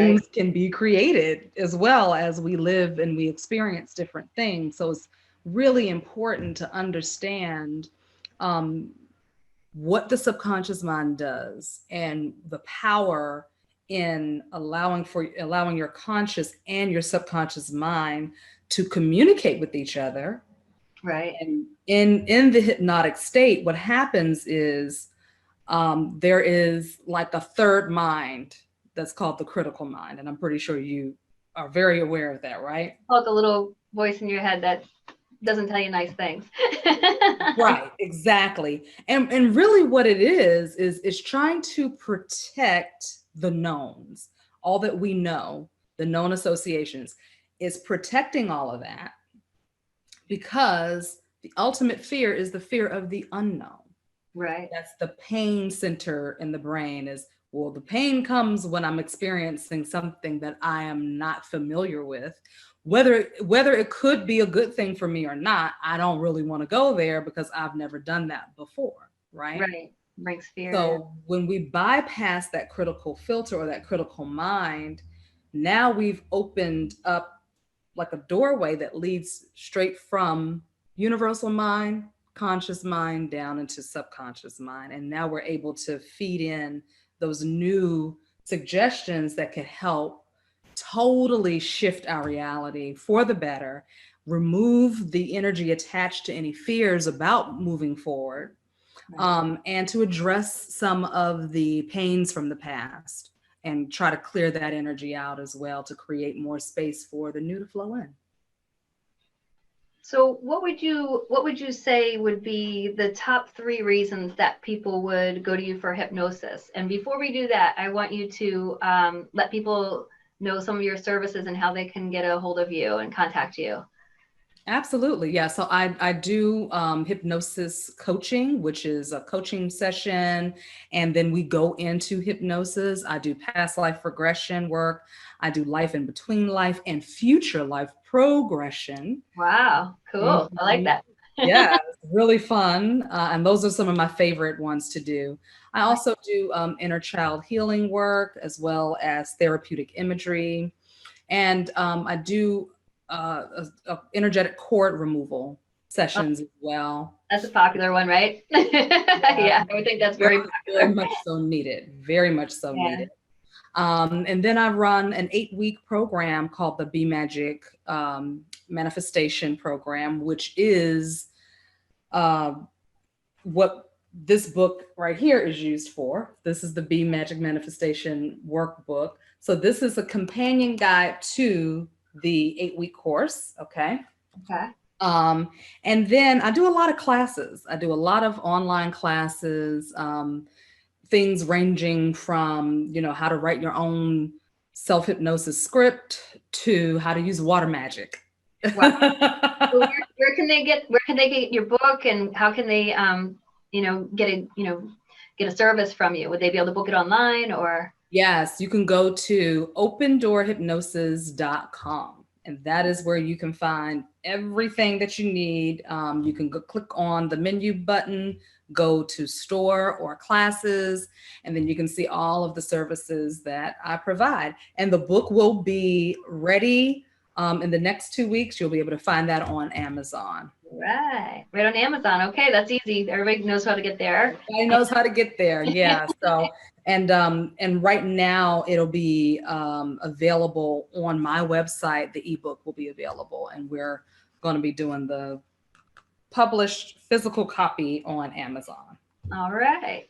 wounds can be created as well as we live and we experience different things. So it's really important to understand um, what the subconscious mind does and the power in allowing your conscious and your subconscious mind to communicate with each other. Right. And in the hypnotic state, what happens is there is like a third mind that's called the critical mind, and I'm pretty sure you are very aware of that, right? Like a little voice in your head that doesn't tell you nice things. Right, exactly. And really what it is trying to protect the knowns, all that we know, the known associations, is protecting all of that, because the ultimate fear is the fear of the unknown. Right. That's the pain center in the brain. Is, well, the pain comes when I'm experiencing something that I am not familiar with. Whether it could be a good thing for me or not, I don't really want to go there because I've never done that before, right? Right. Brings fear. Yeah. So when we bypass that critical filter or that critical mind, now we've opened up like a doorway that leads straight from universal mind, conscious mind, down into subconscious mind. And now we're able to feed in those new suggestions that could help totally shift our reality for the better, remove the energy attached to any fears about moving forward, Right. and to address some of the pains from the past and try to clear that energy out as well to create more space for the new to flow in. So what would you say would be the top 3 reasons that people would go to you for hypnosis? And before we do that, I want you to let people know some of your services and how they can get a hold of you and contact you. Absolutely. Yeah. So I do hypnosis coaching, which is a coaching session. And then we go into hypnosis. I do past life regression work. I do life in between life and future life progression. Wow, cool. I like Mhm. that. Yeah, it's really fun. And those are some of my favorite ones to do. I also do inner child healing work as well as therapeutic imagery. And I do energetic cord removal Oh, sessions as well. that's a popular one, right? Yeah, Yeah, I would think that's very very popular. much so needed. Very much so Yeah. needed. And then I run an 8-week program called the Be Magic Manifestation Program, which is uh, what this book right here is used for. This is the Be Magic Manifestation Workbook. So this is a companion guide to the 8-week course. Okay. Okay. Um, and then I do a lot of classes. I do a lot of online classes, things ranging from, how to write your own self-hypnosis script to how to use water magic. Wow. So where can they get your book, and how can they get a service from you? Would they be able to book it online or? Yes, you can go to opendoorhypnosis.com. And that is where you can find everything that you need. You can go click on the menu button, go to store or classes, and then you can see all of the services that I provide. And the book will be ready in the next 2 weeks. You'll be able to find that on Amazon. Right. Right on Amazon. Okay, that's easy. Everybody knows how to get there. Everybody knows how to get there. Yeah. So and right now it'll be available on my website. The ebook will be available, and we're going to be doing the published physical copy on Amazon. All right.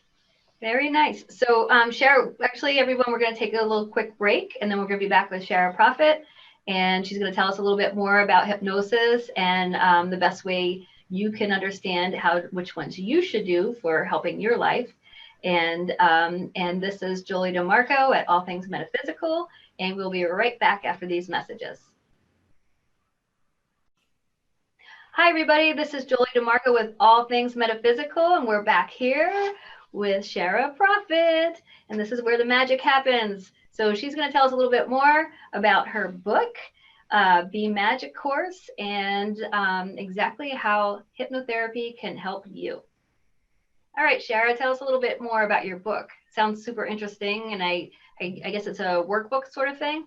Very nice. So, Shara, actually, everyone, we're going to take a little quick break, and then we're going to be back with Shara Prophet, and she's going to tell us a little bit more about hypnosis and the best way you can understand which ones you should do for helping your life. And this is Jolie DeMarco at All Things Metaphysical, and we'll be right back after these messages. Hi, everybody. This is Jolie DeMarco with All Things Metaphysical, and we're back here with Shara Prophet, and this is where the magic happens. So she's going to tell us a little bit more about her book, Be Magic course, and exactly how hypnotherapy can help you. All right, Shara, tell us a little bit more about your book. Sounds super interesting, and I guess it's a workbook sort of thing.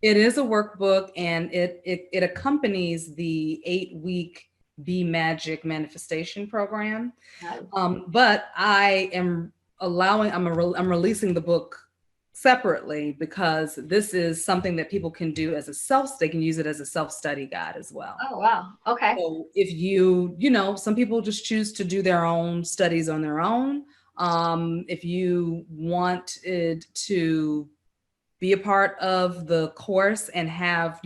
It is a workbook, and it accompanies the 8-week Be Magic manifestation program. But I'm releasing the book separately because this is something that people can do as they can use it as a self-study guide as well. Oh, wow. Okay. So if some people just choose to do their own studies on their own. If you wanted to be a part of the course and have,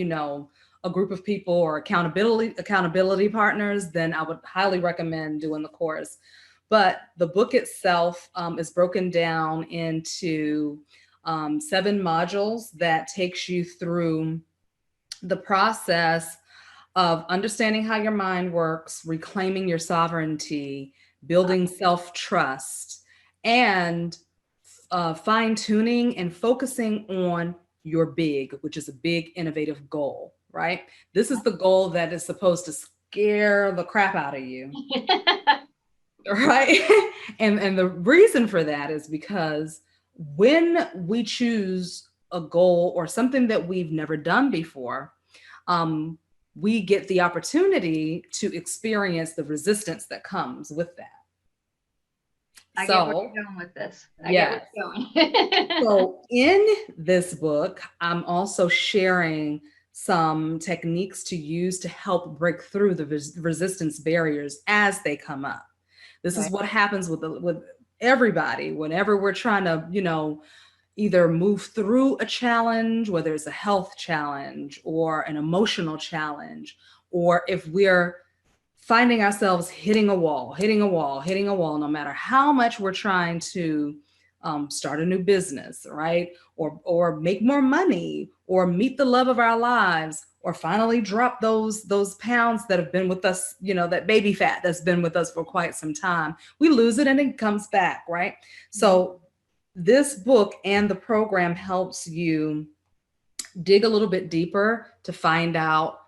a group of people or accountability partners, then I would highly recommend doing the course. But the book itself is broken down into 7 modules that takes you through the process of understanding how your mind works, reclaiming your sovereignty, building self-trust, and fine-tuning and focusing on your big, which is a big innovative goal, right? This is the goal that is supposed to scare the crap out of you. Right? And the reason for that is because when we choose a goal or something that we've never done before, we get the opportunity to experience the resistance that comes with that. I get where you're going with this. So in this book, I'm also sharing some techniques to use to help break through the resistance barriers as they come up. This is what happens with everybody whenever we're trying to, either move through a challenge, whether it's a health challenge or an emotional challenge, or if we're finding ourselves hitting a wall, no matter how much we're trying to start a new business, right? Or make more money, or meet the love of our lives, or finally drop those pounds that have been with us, that baby fat that's been with us for quite some time. We lose it and it comes back, right? So this book and the program helps you dig a little bit deeper to find out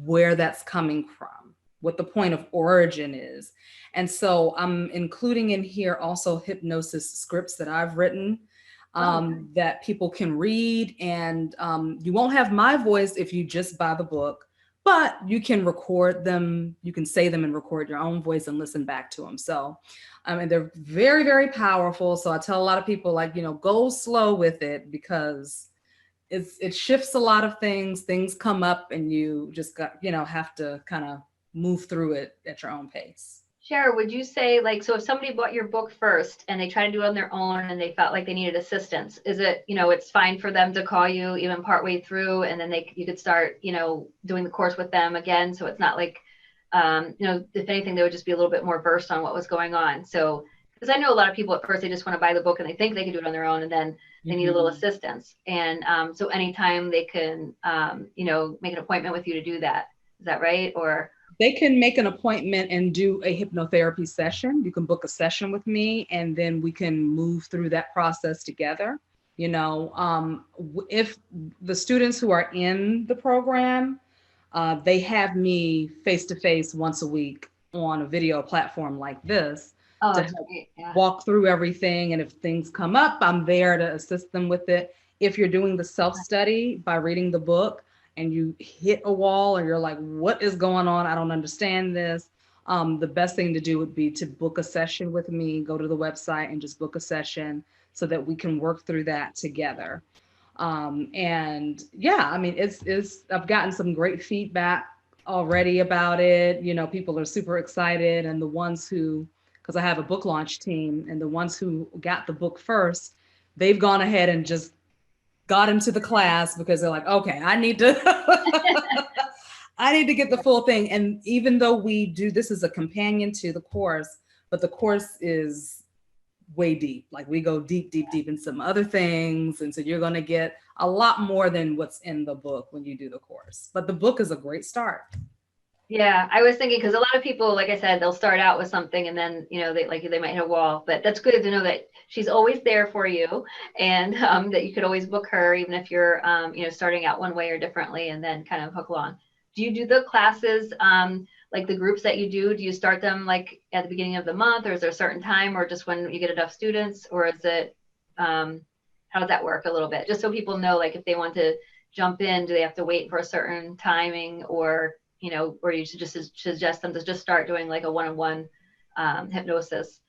where that's coming from, what the point of origin is. And so I'm including in here also hypnosis scripts that I've written that people can read. And you won't have my voice if you just buy the book, but you can record them. You can say them and record your own voice and listen back to them. So, they're very, very powerful. So I tell a lot of people, go slow with it, because it shifts a lot of things. Things come up and you just have to kind of move through it at your own pace. Shara, would you say, so if somebody bought your book first and they try to do it on their own and they felt like they needed assistance, is it, it's fine for them to call you even partway through, and then you could start, doing the course with them again? So it's not like, if anything, they would just be a little bit more versed on what was going on. So, because I know a lot of people at first, they just want to buy the book and they think they can do it on their own, and then they need a little assistance. And so anytime they can, make an appointment with you to do that. Is that right? Or they can make an appointment and do a hypnotherapy session. You can book a session with me, and then we can move through that process together. If the students who are in the program, they have me face to face once a week on a video platform like this Oh, to that's help great. Yeah. walk through everything. And if things come up, I'm there to assist them with it. If you're doing the self study by reading the book and you hit a wall or you're like, what is going on? I don't understand this. The best thing to do would be to book a session with me, go to the website and just book a session so that we can work through that together. And yeah, I mean, I've gotten some great feedback already about it. People are super excited, and the ones who, because I have a book launch team, and the ones who got the book first, they've gone ahead and just got into the class because they're like, okay, I need to, I need to get the full thing. And even though we do this as a companion to the course, but the course is way deep. Like we go deep, deep, deep in some other things. And so you're going to get a lot more than what's in the book when you do the course. But the book is a great start. Yeah, I was thinking because a lot of people, like I said, they'll start out with something and then, they might hit a wall. But that's good to know that she's always there for you, and that you could always book her, even if you're, starting out one way or differently, and then kind of hook along. Do you do the classes, like the groups that you do? Do you start them like at the beginning of the month, or is there a certain time, or just when you get enough students, or is it, how does that work a little bit? Just so people know, like if they want to jump in, do they have to wait for a certain timing, or you should just suggest them to just start doing like a one-on-one hypnosis?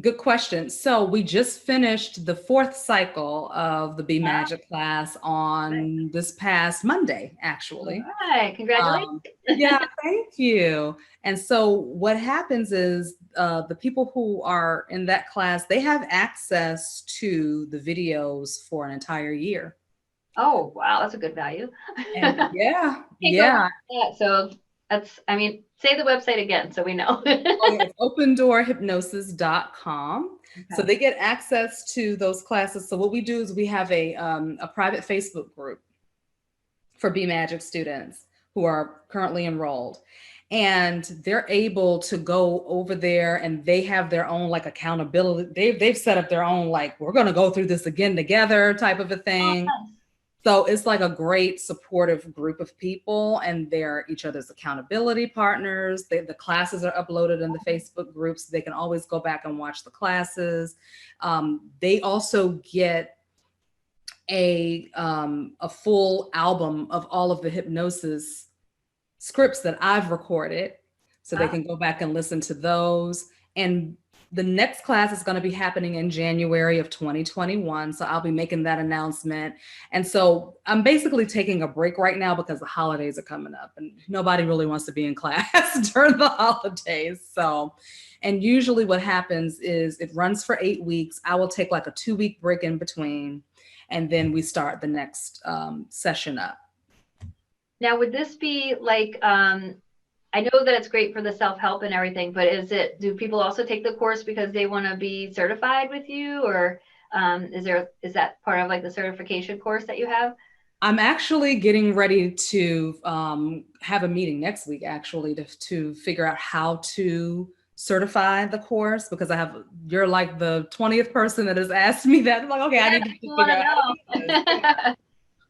Good question. So we just finished the fourth cycle of the Be Wow. Magic class on this past Monday, All actually. right, congratulations. Yeah, thank you. And so what happens is the people who are in that class, they have access to the videos for an entire year. Oh, wow, that's a good value. And yeah, Can't go wrong yeah. with that. So say the website again so we know. Oh, yeah, it's opendoorhypnosis.com. So Okay. they get access to those classes. So what we do is we have a private Facebook group for Be Magic students who are currently enrolled. And they're able to go over there and they have their own like accountability. They've set up their own, like, we're going to go through this again together type of a Oh, thing. nice. So it's like a great supportive group of people, and they're each other's accountability partners. The classes are uploaded in the Facebook groups. They can always go back and watch the classes. They also get a full album of all of the hypnosis scripts that I've recorded, so they Ah, can go back and listen to those. And the next class is going to be happening in January of 2021. So I'll be making that announcement. And so I'm basically taking a break right now because the holidays are coming up and nobody really wants to be in class during the holidays. So, and usually what happens is it runs for 8 weeks. I will take like a 2-week break in between, and then we start the next session up. now, would this be like, I know that it's great for the self-help and everything, but do people also take the course because they want to be certified with you, or is that part of like the certification course that you have? I'm actually getting ready to have a meeting next week, actually, to figure out how to certify the course, because you're like the 20th person that has asked me that. I'm like, okay, I Yeah, need to people figure want out how to do this. to Yeah. know.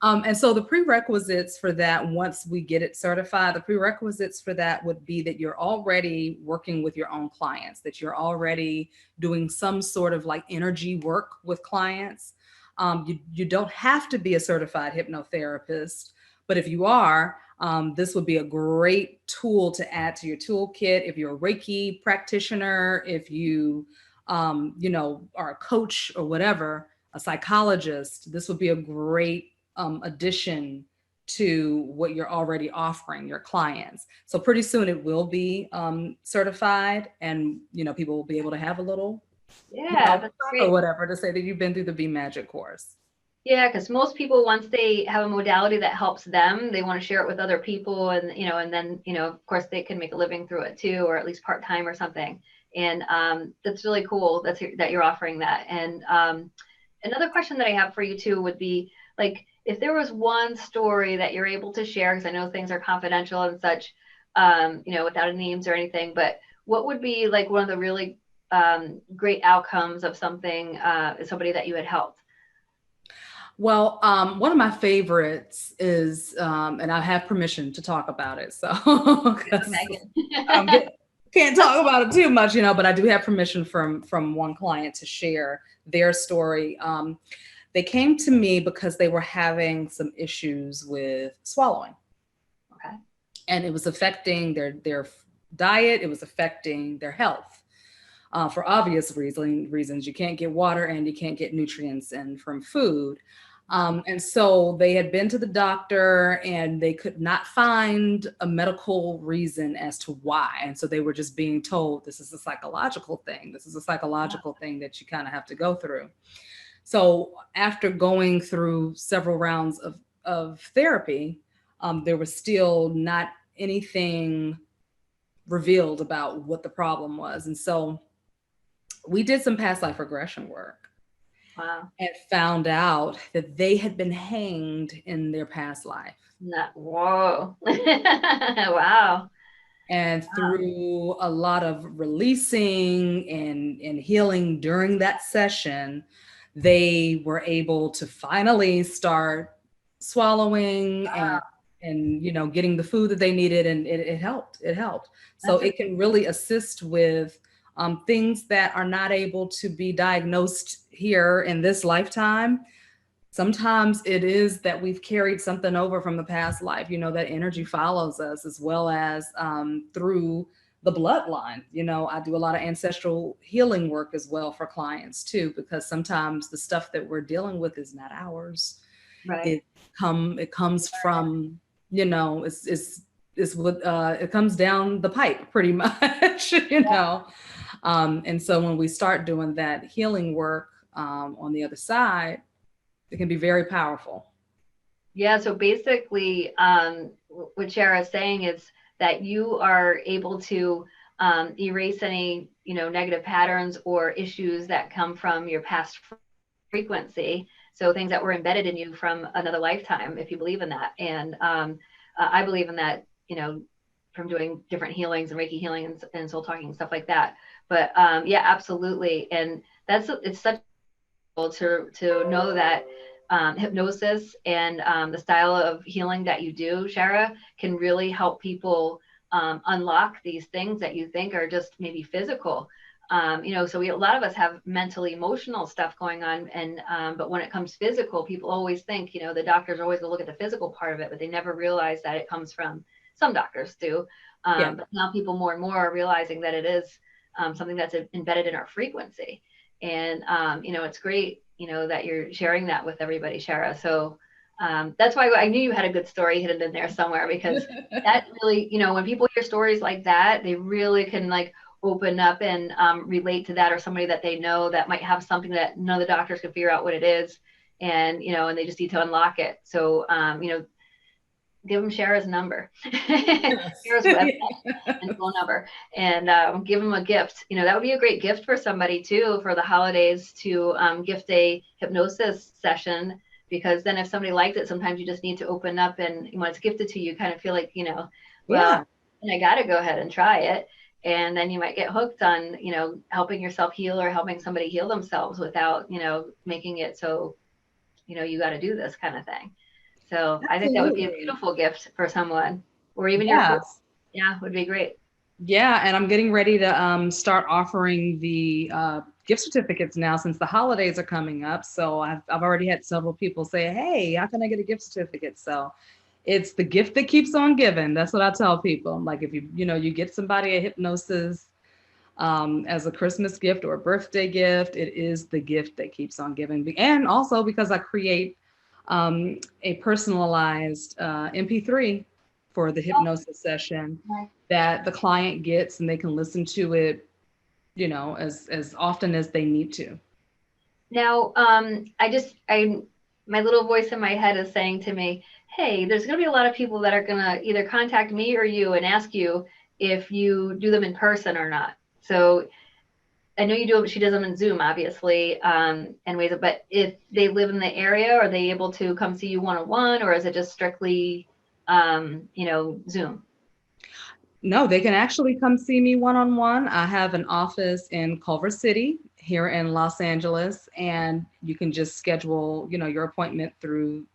And so the prerequisites for that, once we get it certified, the prerequisites for that would be that you're already working with your own clients, that you're already doing some sort of like energy work with clients. You don't have to be a certified hypnotherapist, but if you are, this would be a great tool to add to your toolkit. If you're a Reiki practitioner, if are a coach or whatever, a psychologist, this would be a great addition to what you're already offering your clients. So pretty soon it will be certified, and people will be able to have a little, Yeah, that's or great. whatever to say that you've been through the Be Magic course. Yeah, because most people, once they have a modality that helps them, they want to share it with other people, and then of course they can make a living through it too, or at least part time or something. And that's really cool that you're offering that. And another question that I have for you too would be like, if there was one story that you're able to share, because I know things are confidential and such, without any names or anything, but what would be like one of the really great outcomes of somebody that you had helped? Well, one of my favorites is, and I have permission to talk about it. So, Go, 'cause Megan. can't talk about it too much, but I do have permission from one client to share their story. They came to me because they were having some issues with swallowing, Okay. and it was affecting their diet. It was affecting their health. For obvious reasons, you can't get water and you can't get nutrients in from food. And so they had been to the doctor and they could not find a medical reason as to why. And so they were just being told, this is a psychological thing. This is a psychological thing that you kind of have to go through. So after going through several rounds of therapy, there was still not anything revealed about what the problem was. And so we did some past life regression work Wow. and found out that they had been hanged in their past life. Whoa. Wow. And through a lot of releasing and healing during that session, they were able to finally start swallowing and getting the food that they needed, and it helped. It helped. So That's it can really assist with things that are not able to be diagnosed here in this lifetime. Sometimes it is that we've carried something over from the past life, that energy follows us, as well as through the bloodline. I do a lot of ancestral healing work as well for clients too, because sometimes the stuff that we're dealing with is not ours. right. It comes from, it's what it comes down the pipe pretty much. And so when we start doing that healing work on the other side, it can be very powerful. Yeah. So basically, what Shara is saying is that you are able to erase any, negative patterns or issues that come from your past frequency. So things that were embedded in you from another lifetime, if you believe in that. And I believe in that, from doing different healings and Reiki healing and soul talking and stuff like that. But yeah, absolutely. And it's such to know that hypnosis and the style of healing that you do, Shara, can really help people unlock these things that you think are just maybe physical. So a lot of us have mental, emotional stuff going on, and but when it comes physical, people always think, the doctors always will look at the physical part of it, but they never realize that it comes from, some doctors do, Yeah. but now people more and more are realizing that it is something that's embedded in our frequency. And it's great, that you're sharing that with everybody, Shara. So that's why I knew you had a good story hidden in there somewhere, because that really, when people hear stories like that, they really can like open up and relate to that, or somebody that they know that might have something that none of the doctors can figure out what it is. And, and they just need to unlock it. So, give them Shara's number, Shara's website and phone number, and give them a gift. That would be a great gift for somebody too, for the holidays, to gift a hypnosis session, because then if somebody likes it, sometimes you just need to open up, and when it's gifted to you, kind of feel like, well, Yeah. and I got to go ahead and try it. And then you might get hooked on, helping yourself heal or helping somebody heal themselves without, making it so, you got to do this kind of thing. So I think that would be a Absolutely. beautiful gift for someone, or even your kids. Yes. Yeah, would be great. Yeah, and I'm getting ready to start offering the gift certificates now, since the holidays are coming up. So I've already had several people say, "Hey, how can I get a gift certificate?" So it's the gift that keeps on giving. That's what I tell people. I'm like, if you get somebody a hypnosis as a Christmas gift or a birthday gift, it is the gift that keeps on giving. And also because I create a personalized MP3 for the Oh, hypnosis session nice. that the client gets, and they can listen to it, as often as they need to. Now, my little voice in my head is saying to me, "Hey, there's going to be a lot of people that are going to either contact me or you and ask you if you do them in person or not." So I know you do. She does them in Zoom, obviously, and ways. But if they live in the area, are they able to come see you one on one, or is it just strictly, Zoom? No, they can actually come see me one on one. I have an office in Culver City here in Los Angeles, and you can just schedule, your appointment through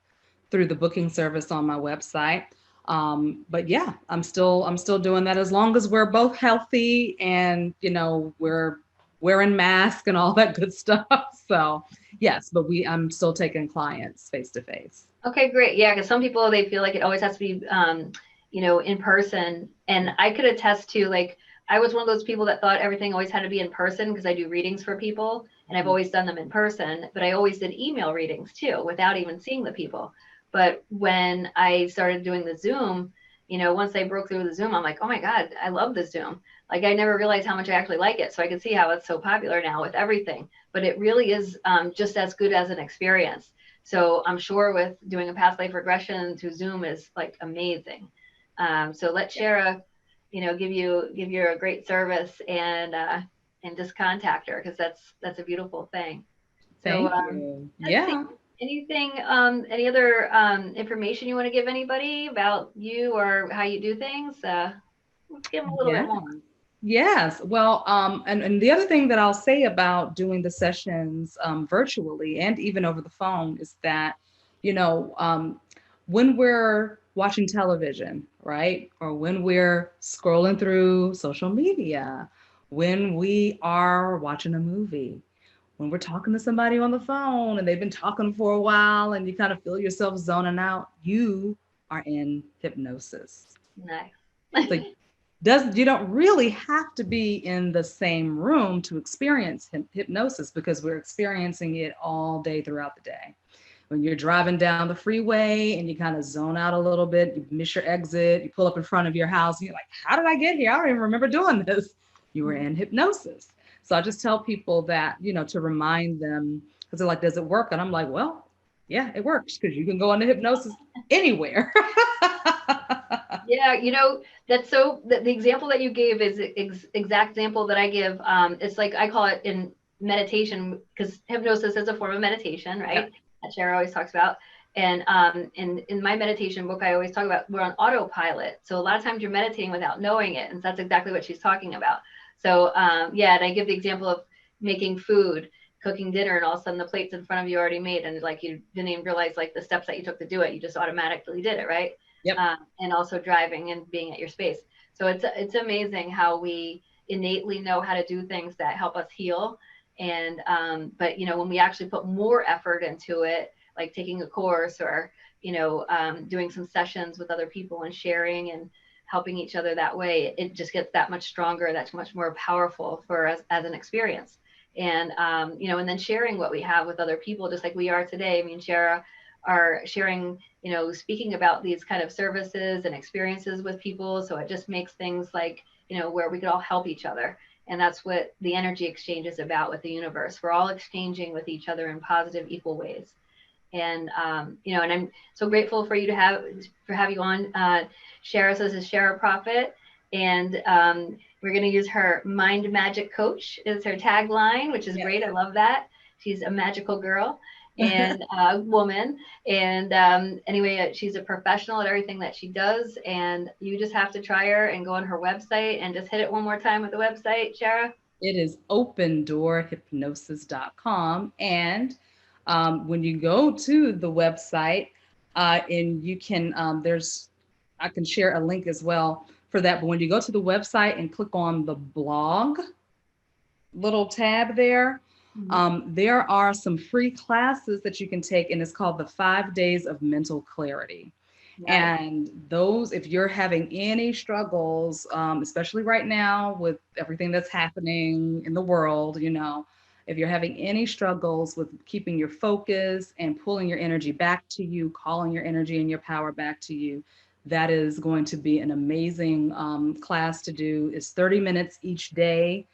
the booking service on my website. But yeah, I'm still doing that as long as we're both healthy and we're wearing masks and all that good stuff. So yes, but I'm still taking clients face to face. Okay, great. Yeah, because some people they feel like it always has to be, in person. And I could attest to like I was one of those people that thought everything always had to be in person because I do readings for people, and I've always done them in person. But I always did email readings too, without even seeing the people. But when I started doing the Zoom, once I broke through the Zoom, I'm like, oh my God, I love the Zoom. Like I never realized how much I actually like it. So I can see how it's so popular now with everything. But it really is just as good as an experience. So I'm sure with doing a past life regression through Zoom is like amazing. So let Shara, give you a great service and just contact her because that's a beautiful thing. So Thank you. let's see. Yeah. Anything, any other information you want to give anybody about you or how you do things? Let's give them a little Yeah. bit more. Yes. Well, and the other thing that I'll say about doing the sessions virtually and even over the phone is that, you know, um, when we're watching television, right? Or when we're scrolling through social media, when we are watching a movie, when we're talking to somebody on the phone and they've been talking for a while and you kind of feel yourself zoning out, you are in hypnosis. Nice. So you don't really have to be in the same room to experience hypnosis because we're experiencing it all day throughout the day. When you're driving down the freeway and you kind of zone out a little bit, you miss your exit, you pull up in front of your house and you're like, how did I get here? I don't even remember doing this. You were in hypnosis. So I just tell people that, to remind them, because they're like, does it work? And I'm like, well, yeah, it works because you can go into hypnosis anywhere. Yeah, that's so the example that you gave is exact example that I give. It's like I call it in meditation because hypnosis is a form of meditation, Yeah. right? That Shara always talks about. And in my meditation book, I always talk about we're on autopilot. So a lot of times you're meditating without knowing it, and that's exactly what she's talking about. So yeah, and I give the example of making food, cooking dinner, and all of a sudden the plate's in front of you already made, and like you didn't even realize like the steps that you took to do it. You just automatically did it, right? Yep. And also driving and being at your space. So it's amazing how we innately know how to do things that help us heal. And but when we actually put more effort into it, like taking a course or doing some sessions with other people and sharing and helping each other that way, it just gets that much stronger. That's much more powerful for us as an experience. And and then sharing what we have with other people, just like we are today. I mean, Shara are sharing, speaking about these kind of services and experiences with people. So it just makes things like, where we could all help each other. And that's what the energy exchange is about with the universe. We're all exchanging with each other in positive, equal ways. And and I'm so grateful for you to have you on. Shara says is Shara Prophet, and we're going to use her Mind Magic Coach is her tagline, which is great. I love that. She's a magical girl and a woman. And anyway, she's a professional at everything that she does. And you just have to try her and go on her website and just hit it one more time with the website, Shara. It is opendoorhypnosis.com. And when you go to the website, and you can, I can share a link as well for that. But when you go to the website and click on the blog little tab there, there are some free classes that you can take, and it's called the 5 Days of Mental Clarity. Nice. And those, if you're having any struggles, especially right now with everything that's happening in the world, if you're having any struggles with keeping your focus and pulling your energy back to you, calling your energy and your power back to you, that is going to be an amazing class to do. It's 30 minutes each day.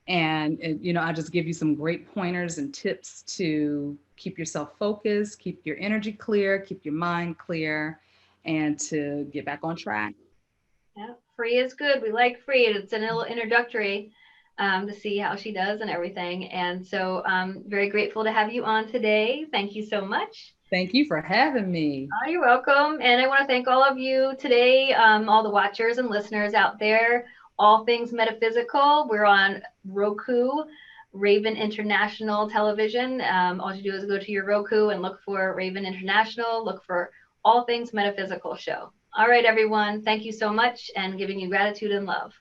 And I just give you some great pointers and tips to keep yourself focused, keep your energy clear, keep your mind clear, and to get back on track. Yeah, free is good. We like free. It's a little introductory to see how she does and everything. And so I'm very grateful to have you on today. Thank you so much. Thank you for having me. Oh, you're welcome. And I want to thank all of you today, all the watchers and listeners out there, all things metaphysical. We're on Roku, Raven International Television. All you do is go to your Roku and look for Raven International, look for All Things Metaphysical show. All right, everyone. Thank you so much, and giving you gratitude and love.